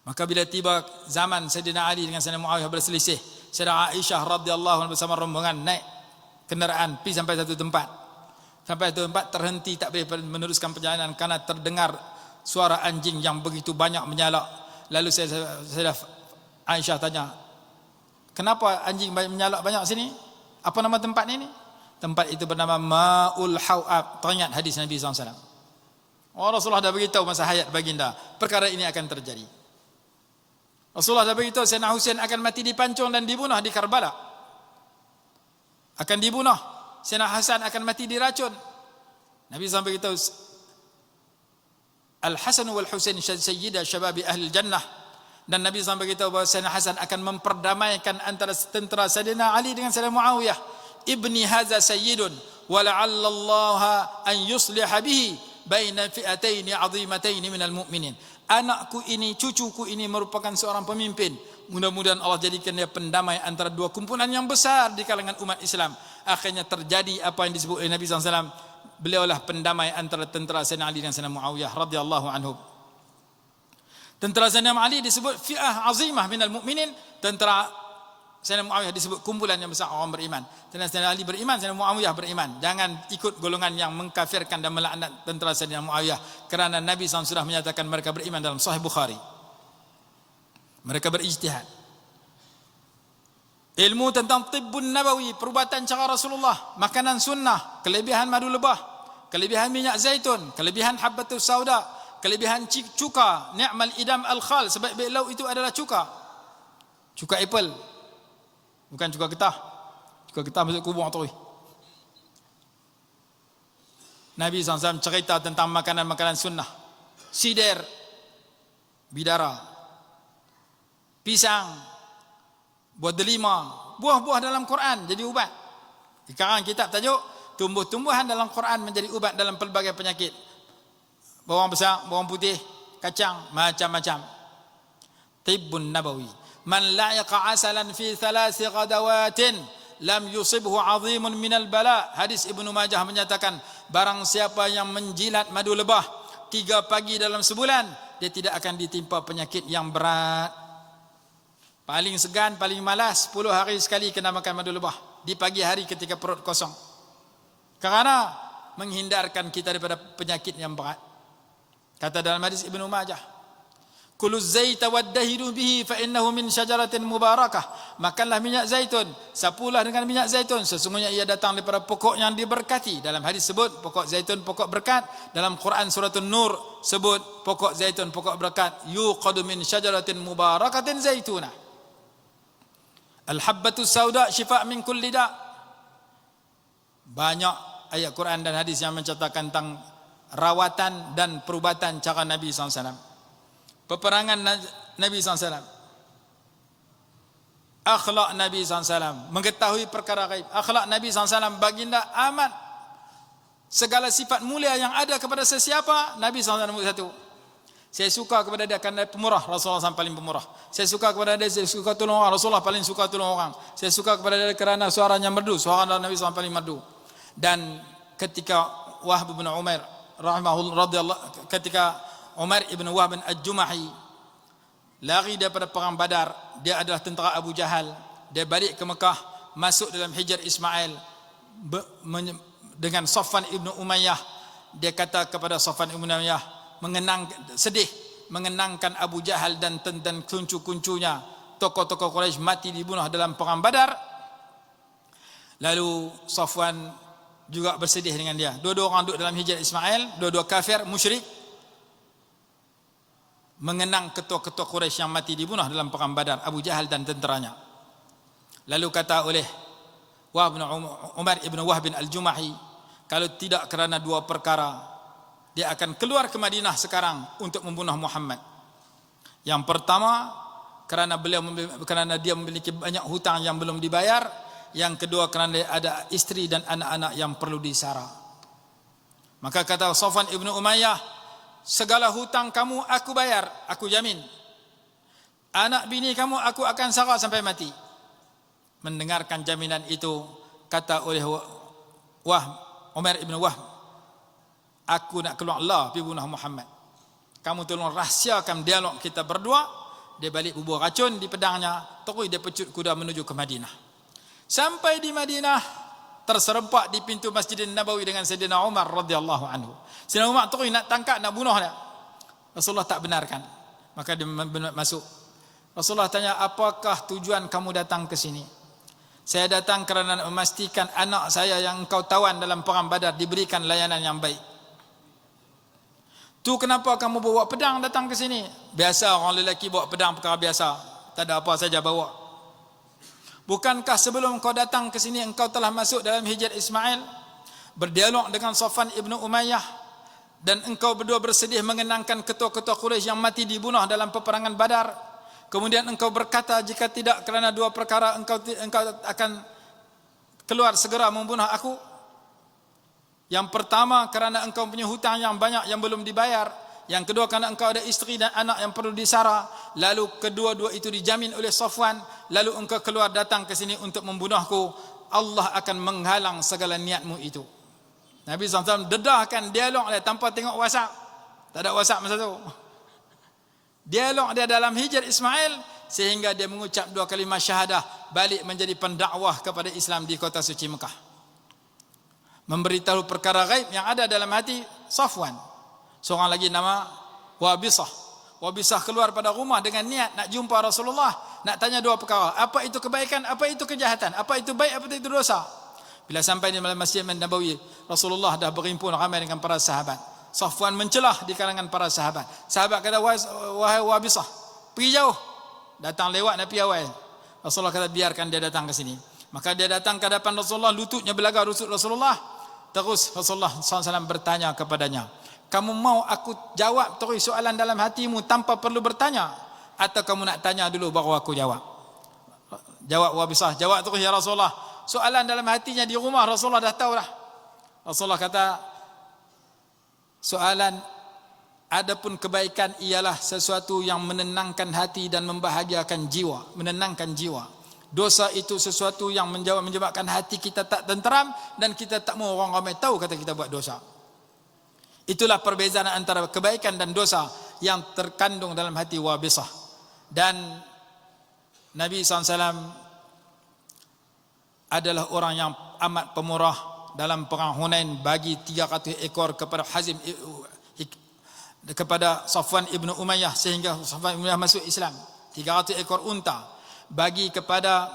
Maka bila tiba zaman Sayyidina Ali dengan Sayyidina Muawiyah berselisih, Sayyidina Aisyah radhiyallahu anha bersama rombongan naik kenderaan pergi sampai satu tempat. Sampai satu tempat terhenti, tak boleh meneruskan perjalanan karena terdengar suara anjing yang begitu banyak menyalak. Lalu saya Aisyah tanya, kenapa anjing menyalak banyak sini? Apa nama tempat ini? Tempat itu bernama Ma'ul Hawab. Teringat hadis Nabi SAW. Rasulullah dah beritahu masa hayat baginda, perkara ini akan terjadi. Rasulullah dah beritahu Sayyidina Husain akan mati dipancung dan dibunuh di Karbala. Akan dibunuh. Sayyidina Hasan akan mati diracun. Nabi SAW beritahu, Al-Hasan wal-Husain sayyida syababi ahli jannah. Dan Nabi SAW beritahu bahawa Sayyidina Hasan akan memperdamaikan antara tentera Sayyidina Ali dengan Sayyidina Muawiyah. Ibni hadza sayyidun wa la'alla Allah an yusliha bihi baina fi'ataini 'azimataini minal mu'minin. Anakku ini, cucuku ini merupakan seorang pemimpin. Mudah-mudahan Allah jadikan dia pendamai antara dua kumpulan yang besar di kalangan umat Islam. Akhirnya terjadi apa yang disebut oleh Nabi SAW. Beliaulah pendamai antara tentera Sayyidina Ali dan Sayyidina Muawiyah radhiyallahu anhu. Tentera Sayyidina Ali disebut fi'ah azimah minal mu'minin. Tentera Sayyidina Muawiyah disebut kumpulan yang besar orang beriman. Sayyidina Ali beriman, Sayyidina Muawiyah beriman. Jangan ikut golongan yang mengkafirkan dan melaknat tentera Sayyidina Muawiyah, kerana Nabi SAW sudah menyatakan mereka beriman dalam Sahih Bukhari. Mereka berijtihad. Ilmu tentang tibbun nabawi, perubatan cara Rasulullah, makanan sunnah, kelebihan madu lebah, kelebihan minyak zaitun, kelebihan habbatus sauda, kelebihan cuka, ni'mal idam al-khal, sebaik-baik lauk itu adalah cuka. Cuka apple, bukan cuka getah. Cuka getah masuk kubur tu. Nabi SAW cerita tentang makanan-makanan sunnah. Sidir, bidara, pisang, buah delima, buah-buah dalam Quran jadi ubat. Sekarang kitab tajuk tumbuh-tumbuhan dalam Quran menjadi ubat dalam pelbagai penyakit. Bawang besar, bawang putih, kacang, macam-macam. Tibbun nabawi. Man la'iqa asalan fi thalasi ghadawatin lam yusibhu 'azimun minal bala. Hadis Ibnu Majah menyatakan, barang siapa yang menjilat madu lebah 3 pagi dalam sebulan, dia tidak akan ditimpa penyakit yang berat. Paling segan, paling malas 10 hari sekali kena makan madu lebah di pagi hari ketika perut kosong, kerana menghindarkan kita daripada penyakit yang berat. Kata dalam hadis Ibnu Majah, kulu zaita waddahidu bihi fa innahu min syajaratin mubarakah. Makanlah minyak zaitun, sapulah dengan minyak zaitun, sesungguhnya ia datang daripada pokok yang diberkati. Dalam hadis sebut pokok zaitun pokok berkat. Dalam Quran surah An-Nur sebut pokok zaitun pokok berkat. Yuqadu min syajaratin mubarakatin zaituna. Al-habbatus sauda syifa' min kulli da'. Banyak ayat Quran dan hadis yang menceritakan tentang rawatan dan perubatan cara Nabi SAW. Peperangan Nabi SAW, akhlak Nabi SAW, mengetahui perkara gaib. Akhlak Nabi SAW baginda amat segala sifat mulia yang ada kepada sesiapa, Nabi SAW nombor satu. Saya suka kepada dia kerana pemurah, Rasulullah SAW paling pemurah. Saya suka kepada dia, saya suka tolong orang, Rasulullah paling suka tolong orang. Saya suka kepada dia kerana suaranya merdu, suara Nabi SAW paling merdu. Dan ketika Wahb bin Umair rahimahullah radhiyallahu, ketika Umar ibn Wahb al-Jumahi lari daripada perang Badar, dia adalah tentera Abu Jahal. Dia balik ke Mekah, masuk dalam Hijr Ismail dengan Safwan ibn Umayyah. Dia kata kepada Safwan ibn Umayyah, sedih mengenangkan Abu Jahal dan kuncu-kuncunya, tokoh-tokoh Quraisy mati dibunuh dalam perang Badar. Lalu Safwan juga bersedih dengan dia. Dua-dua orang duduk dalam Hijr Ismail, dua-dua kafir, musyrik, mengenang ketua-ketua Quraisy yang mati dibunuh dalam perang Badar, Abu Jahal dan tenteranya. Lalu kata oleh Umar ibn Wahb al-Jumahi, kalau tidak kerana dua perkara, dia akan keluar ke Madinah sekarang untuk membunuh Muhammad. Yang pertama, kerana dia memiliki banyak hutang yang belum dibayar. Yang kedua, kerana dia ada isteri dan anak-anak yang perlu disara. Maka kata Safwan ibn Umayyah, segala hutang kamu aku bayar, aku jamin. Anak bini kamu aku akan sara sampai mati. Mendengarkan jaminan itu, kata oleh Umar ibn Wahb, aku nak keluar Allah pergi bunuh Muhammad. Kamu tolong rahsiakan dialog kita berdua. Dia balik bubur racun di pedangnya, terus dia pecut kuda menuju ke Madinah. Sampai di Madinah, terserempak di pintu Masjid Nabawi dengan Sayyidina Umar radhiyallahu anhu. Sayyidina Umar terus nak tangkap, nak bunuh dia. Rasulullah tak benarkan. Maka dia masuk. Rasulullah tanya, apakah tujuan kamu datang ke sini? Saya datang kerana nak memastikan anak saya yang engkau tawan dalam perang Badar diberikan layanan yang baik. Tu kenapa kamu bawa pedang datang ke sini? Biasa orang lelaki bawa pedang perkara biasa. Tak ada apa saja bawa. Bukankah sebelum kau datang ke sini engkau telah masuk dalam Hijr Ismail, berdialog dengan Safwan ibn Umayyah, dan engkau berdua bersedih mengenangkan ketua-ketua Quraisy yang mati dibunuh dalam peperangan Badar. Kemudian engkau berkata, jika tidak kerana dua perkara engkau akan keluar segera membunuh aku. Yang pertama, kerana engkau punya hutang yang banyak yang belum dibayar. Yang kedua, kerana engkau ada isteri dan anak yang perlu disara. Lalu kedua-dua itu dijamin oleh Safwan. Lalu engkau keluar datang ke sini untuk membunuhku. Allah akan menghalang segala niatmu itu. Nabi SAW dedahkan dialog dia tanpa tengok WhatsApp. Tak ada WhatsApp masa tu. Dialog dia dalam Hijr Ismail, sehingga dia mengucap dua kalimah syahadah, balik menjadi pendakwah kepada Islam di kota suci Mekah. Memberitahu perkara gaib yang ada dalam hati Safwan. Seorang lagi nama Wabisah. Wabisah keluar pada rumah dengan niat nak jumpa Rasulullah, nak tanya dua perkara. Apa itu kebaikan, apa itu kejahatan, apa itu baik, apa itu dosa. Bila sampai di dalam Masjid Nabawi, Rasulullah dah berhimpun ramai dengan para sahabat. Safwan mencelah di kalangan para sahabat. Sahabat kata, wahai Wabisah, pergi jauh. Datang lewat Nabi awal. Rasulullah kata, biarkan dia datang ke sini. Maka dia datang ke hadapan Rasulullah, lututnya belaga lutut Rasulullah. Terus Rasulullah SAW bertanya kepadanya, kamu mau aku jawab terus soalan dalam hatimu tanpa perlu bertanya, atau kamu nak tanya dulu baru aku jawab? Jawab Wabisah, jawab terus ya Rasulullah. Soalan dalam hatinya di rumah Rasulullah dah tahu dah. Rasulullah kata, soalan adapun kebaikan ialah sesuatu yang menenangkan hati dan membahagiakan jiwa, menenangkan jiwa. Dosa itu sesuatu yang menyebabkan hati kita tak tenteram dan kita tak mau orang ramai tahu kata kita buat dosa. Itulah perbezaan antara kebaikan dan dosa yang terkandung dalam hati Wabisah. Dan Nabi SAW adalah orang yang amat pemurah. Dalam perang Hunain bagi 300 ekor kepada kepada Safwan ibn Umayyah, sehingga Safwan ibn Umayyah masuk Islam. 300 ekor unta bagi kepada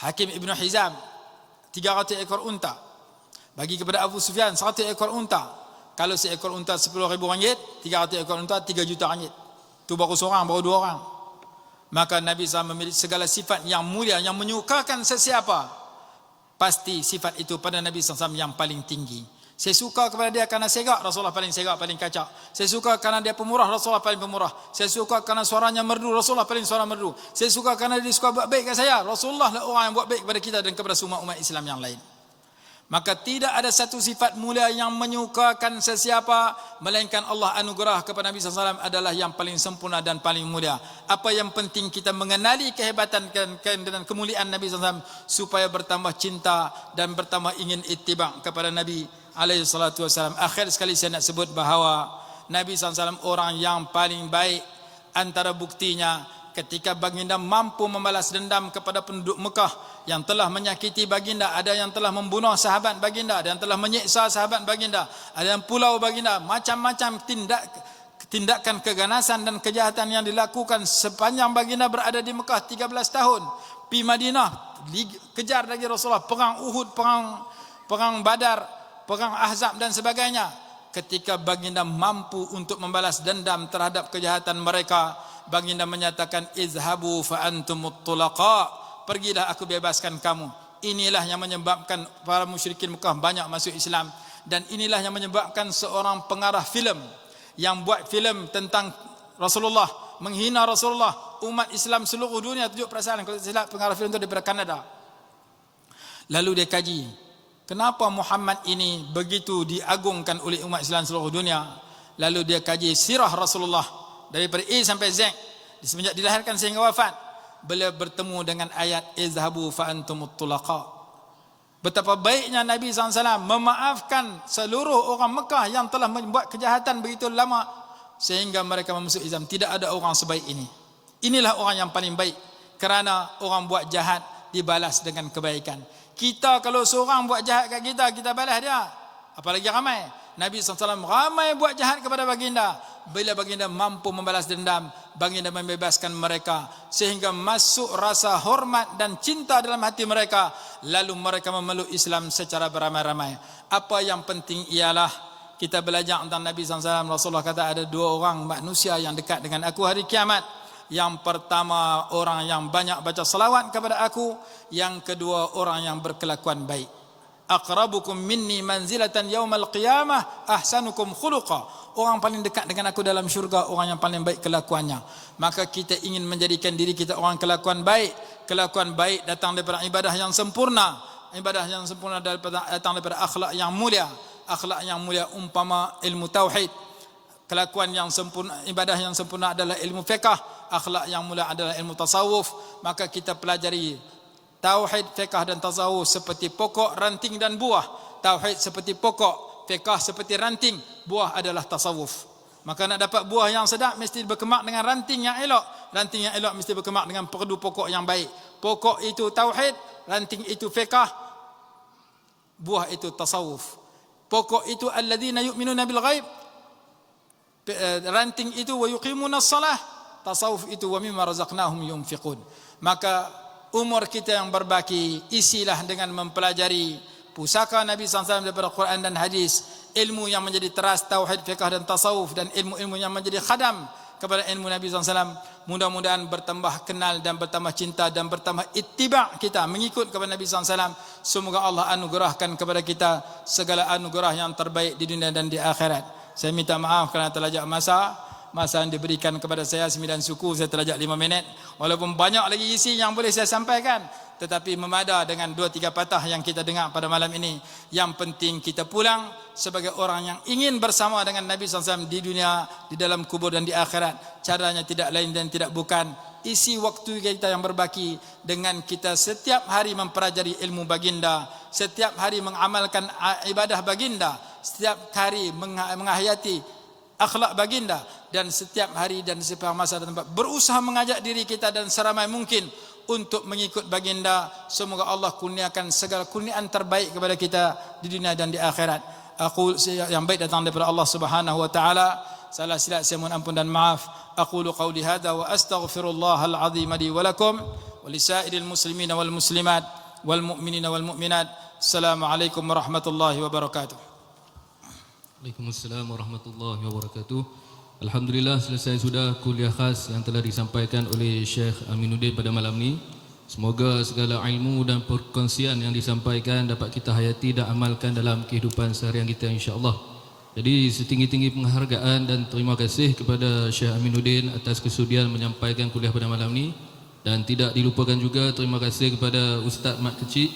Hakim ibn Hizam, 300 ekor unta. Bagi kepada Abu Sufyan 100 ekor unta. Kalau seekor unta 10.000 ringgit, 300 ekor unta 3 juta ringgit. Itu baru seorang, baru dua orang. Maka Nabi SAW memiliki segala sifat yang mulia, yang menyukakan sesiapa, pasti sifat itu pada Nabi SAW yang paling tinggi. Saya suka kepada dia kerana segak, Rasulullah paling segak, paling kacak. Saya suka kerana dia pemurah, Rasulullah paling pemurah. Saya suka kerana suaranya merdu, Rasulullah paling suara merdu. Saya suka kerana dia suka buat baik kat saya, Rasulullah lah orang yang buat baik kepada kita dan kepada semua umat Islam yang lain. Maka tidak ada satu sifat mulia yang menyukakan sesiapa, melainkan Allah anugerah kepada Nabi SAW adalah yang paling sempurna dan paling mulia. Apa yang penting kita mengenali kehebatan dan kemuliaan Nabi SAW supaya bertambah cinta dan bertambah ingin ittiba' kepada Nabi SAW. Akhir sekali saya nak sebut bahawa Nabi SAW orang yang paling baik. Antara buktinya ketika baginda mampu membalas dendam kepada penduduk Mekah yang telah menyakiti baginda, ada yang telah membunuh sahabat baginda, ada yang telah menyiksa sahabat baginda, ada yang pulau baginda, macam-macam tindakan keganasan dan kejahatan yang dilakukan sepanjang baginda berada di Mekah 13 tahun. Pi Madinah kejar lagi Rasulullah, perang Uhud, perang Badar, perang Ahzab dan sebagainya. Ketika baginda mampu untuk membalas dendam terhadap kejahatan mereka, baginda menyatakan izhabu fa antumut tulaqa, pergilah aku bebaskan kamu. Inilah yang menyebabkan para musyrikin Mekah banyak masuk Islam, dan inilah yang menyebabkan seorang pengarah filem yang buat filem tentang Rasulullah, menghina Rasulullah, umat Islam seluruh dunia 7%, kalau tidak salah pengarah filem itu daripada Kanada. Lalu dia kaji kenapa Muhammad ini begitu diagungkan oleh umat Islam seluruh dunia. Lalu dia kaji sirah Rasulullah daripada A sampai Z, semenjak dilahirkan sehingga wafat. Beliau bertemu dengan ayat izhabu fa antumut tulaqa. Betapa baiknya Nabi SAW memaafkan seluruh orang Mekah yang telah membuat kejahatan begitu lama sehingga mereka masuk Islam. Tidak ada orang sebaik ini. Inilah orang yang paling baik, kerana orang buat jahat dibalas dengan kebaikan. Kita kalau seorang buat jahat kat kita, kita balas dia. Apalagi ramai. Nabi SAW ramai buat jahat kepada baginda. Bila baginda mampu membalas dendam, baginda membebaskan mereka sehingga masuk rasa hormat dan cinta dalam hati mereka. Lalu mereka memeluk Islam secara beramai-ramai. Apa yang penting ialah kita belajar tentang Nabi SAW. Rasulullah kata ada 2 orang manusia yang dekat dengan aku hari kiamat. Yang pertama orang yang banyak baca salawat kepada aku, yang kedua orang yang berkelakuan baik. Aqrabukum minni manzilatan yaumal qiyamah ahsanukum khuluqa. Orang paling dekat dengan aku dalam syurga orang yang paling baik kelakuannya. Maka kita ingin menjadikan diri kita orang kelakuan baik. Kelakuan baik datang daripada ibadah yang sempurna. Ibadah yang sempurna datang daripada akhlak yang mulia. Akhlak yang mulia umpama ilmu tauhid. Kelakuan yang sempurna, ibadah yang sempurna adalah ilmu fiqh, akhlak yang mulia adalah ilmu tasawuf. Maka kita pelajari tauhid, fiqh dan tasawuf seperti pokok, ranting dan buah. Tauhid seperti pokok, fiqh seperti ranting, buah adalah tasawuf. Maka nak dapat buah yang sedap mesti berkemak dengan ranting yang elok. Ranting yang elok mesti berkemak dengan perdu pokok yang baik. Pokok itu tauhid, ranting itu fiqh, buah itu tasawuf. Pokok itu alladzina yu'minuna bil ghaib, ranting itu wa yuqimuna shalah, tasawuf itu wa mimma razaqnahum yunfiqun. Maka umur kita yang berbaki isilah dengan mempelajari pusaka Nabi SAW daripada Quran dan hadis, ilmu yang menjadi teras tauhid, fiqh dan tasawuf, dan ilmu-ilmu yang menjadi khadam kepada ilmu Nabi SAW. Mudah-mudahan bertambah kenal dan bertambah cinta dan bertambah ittiba' kita mengikut kepada Nabi SAW. Semoga Allah anugerahkan kepada kita segala anugerah yang terbaik di dunia dan di akhirat. Saya minta maaf kerana terlajak masa yang diberikan kepada saya 9 suku, saya terlajak 5 minit. Walaupun banyak lagi isi yang boleh saya sampaikan, tetapi memada dengan 2-3 patah yang kita dengar pada malam ini. Yang penting kita pulang sebagai orang yang ingin bersama dengan Nabi SAW di dunia, di dalam kubur dan di akhirat. Caranya tidak lain dan tidak bukan isi waktu kita yang berbaki dengan kita setiap hari mempelajari ilmu baginda, setiap hari mengamalkan ibadah baginda, setiap hari menghayati akhlak baginda, dan setiap hari dan setiap masa dan tempat berusaha mengajak diri kita dan seramai mungkin untuk mengikut baginda. Semoga Allah kurniakan segala kurniaan terbaik kepada kita di dunia dan di akhirat. Aku yang baik datang daripada Allah Subhanahu wa taala. Salah silap saya mohon ampun dan maaf. Aqulu qawli hadza wa astaghfirullahal azim li wa lakum wa lisairil muslimin wal muslimat wal mu'minina wal mu'minat. Assalamualaikum warahmatullahi wabarakatuh. Waalaikumsalam warahmatullahi wabarakatuh. Alhamdulillah, selesai sudah kuliah khas yang telah disampaikan oleh Syekh Aminuddin pada malam ini. Semoga segala ilmu dan perkongsian yang disampaikan dapat kita hayati dan amalkan dalam kehidupan seharian kita, insya-Allah. Jadi setinggi-tinggi penghargaan dan terima kasih kepada Syekh Aminuddin atas kesudian menyampaikan kuliah pada malam ini. Dan tidak dilupakan juga terima kasih kepada Ustaz Mat Kecil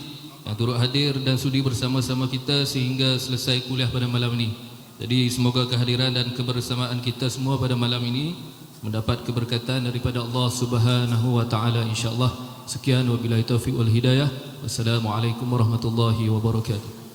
yang turut hadir dan sudi bersama-sama kita sehingga selesai kuliah pada malam ini. Jadi semoga kehadiran dan kebersamaan kita semua pada malam ini mendapat keberkatan daripada Allah Subhanahu wa taala insya-Allah. Sekian wabillahi taufiq wal hidayah. Wassalamualaikum warahmatullahi wabarakatuh.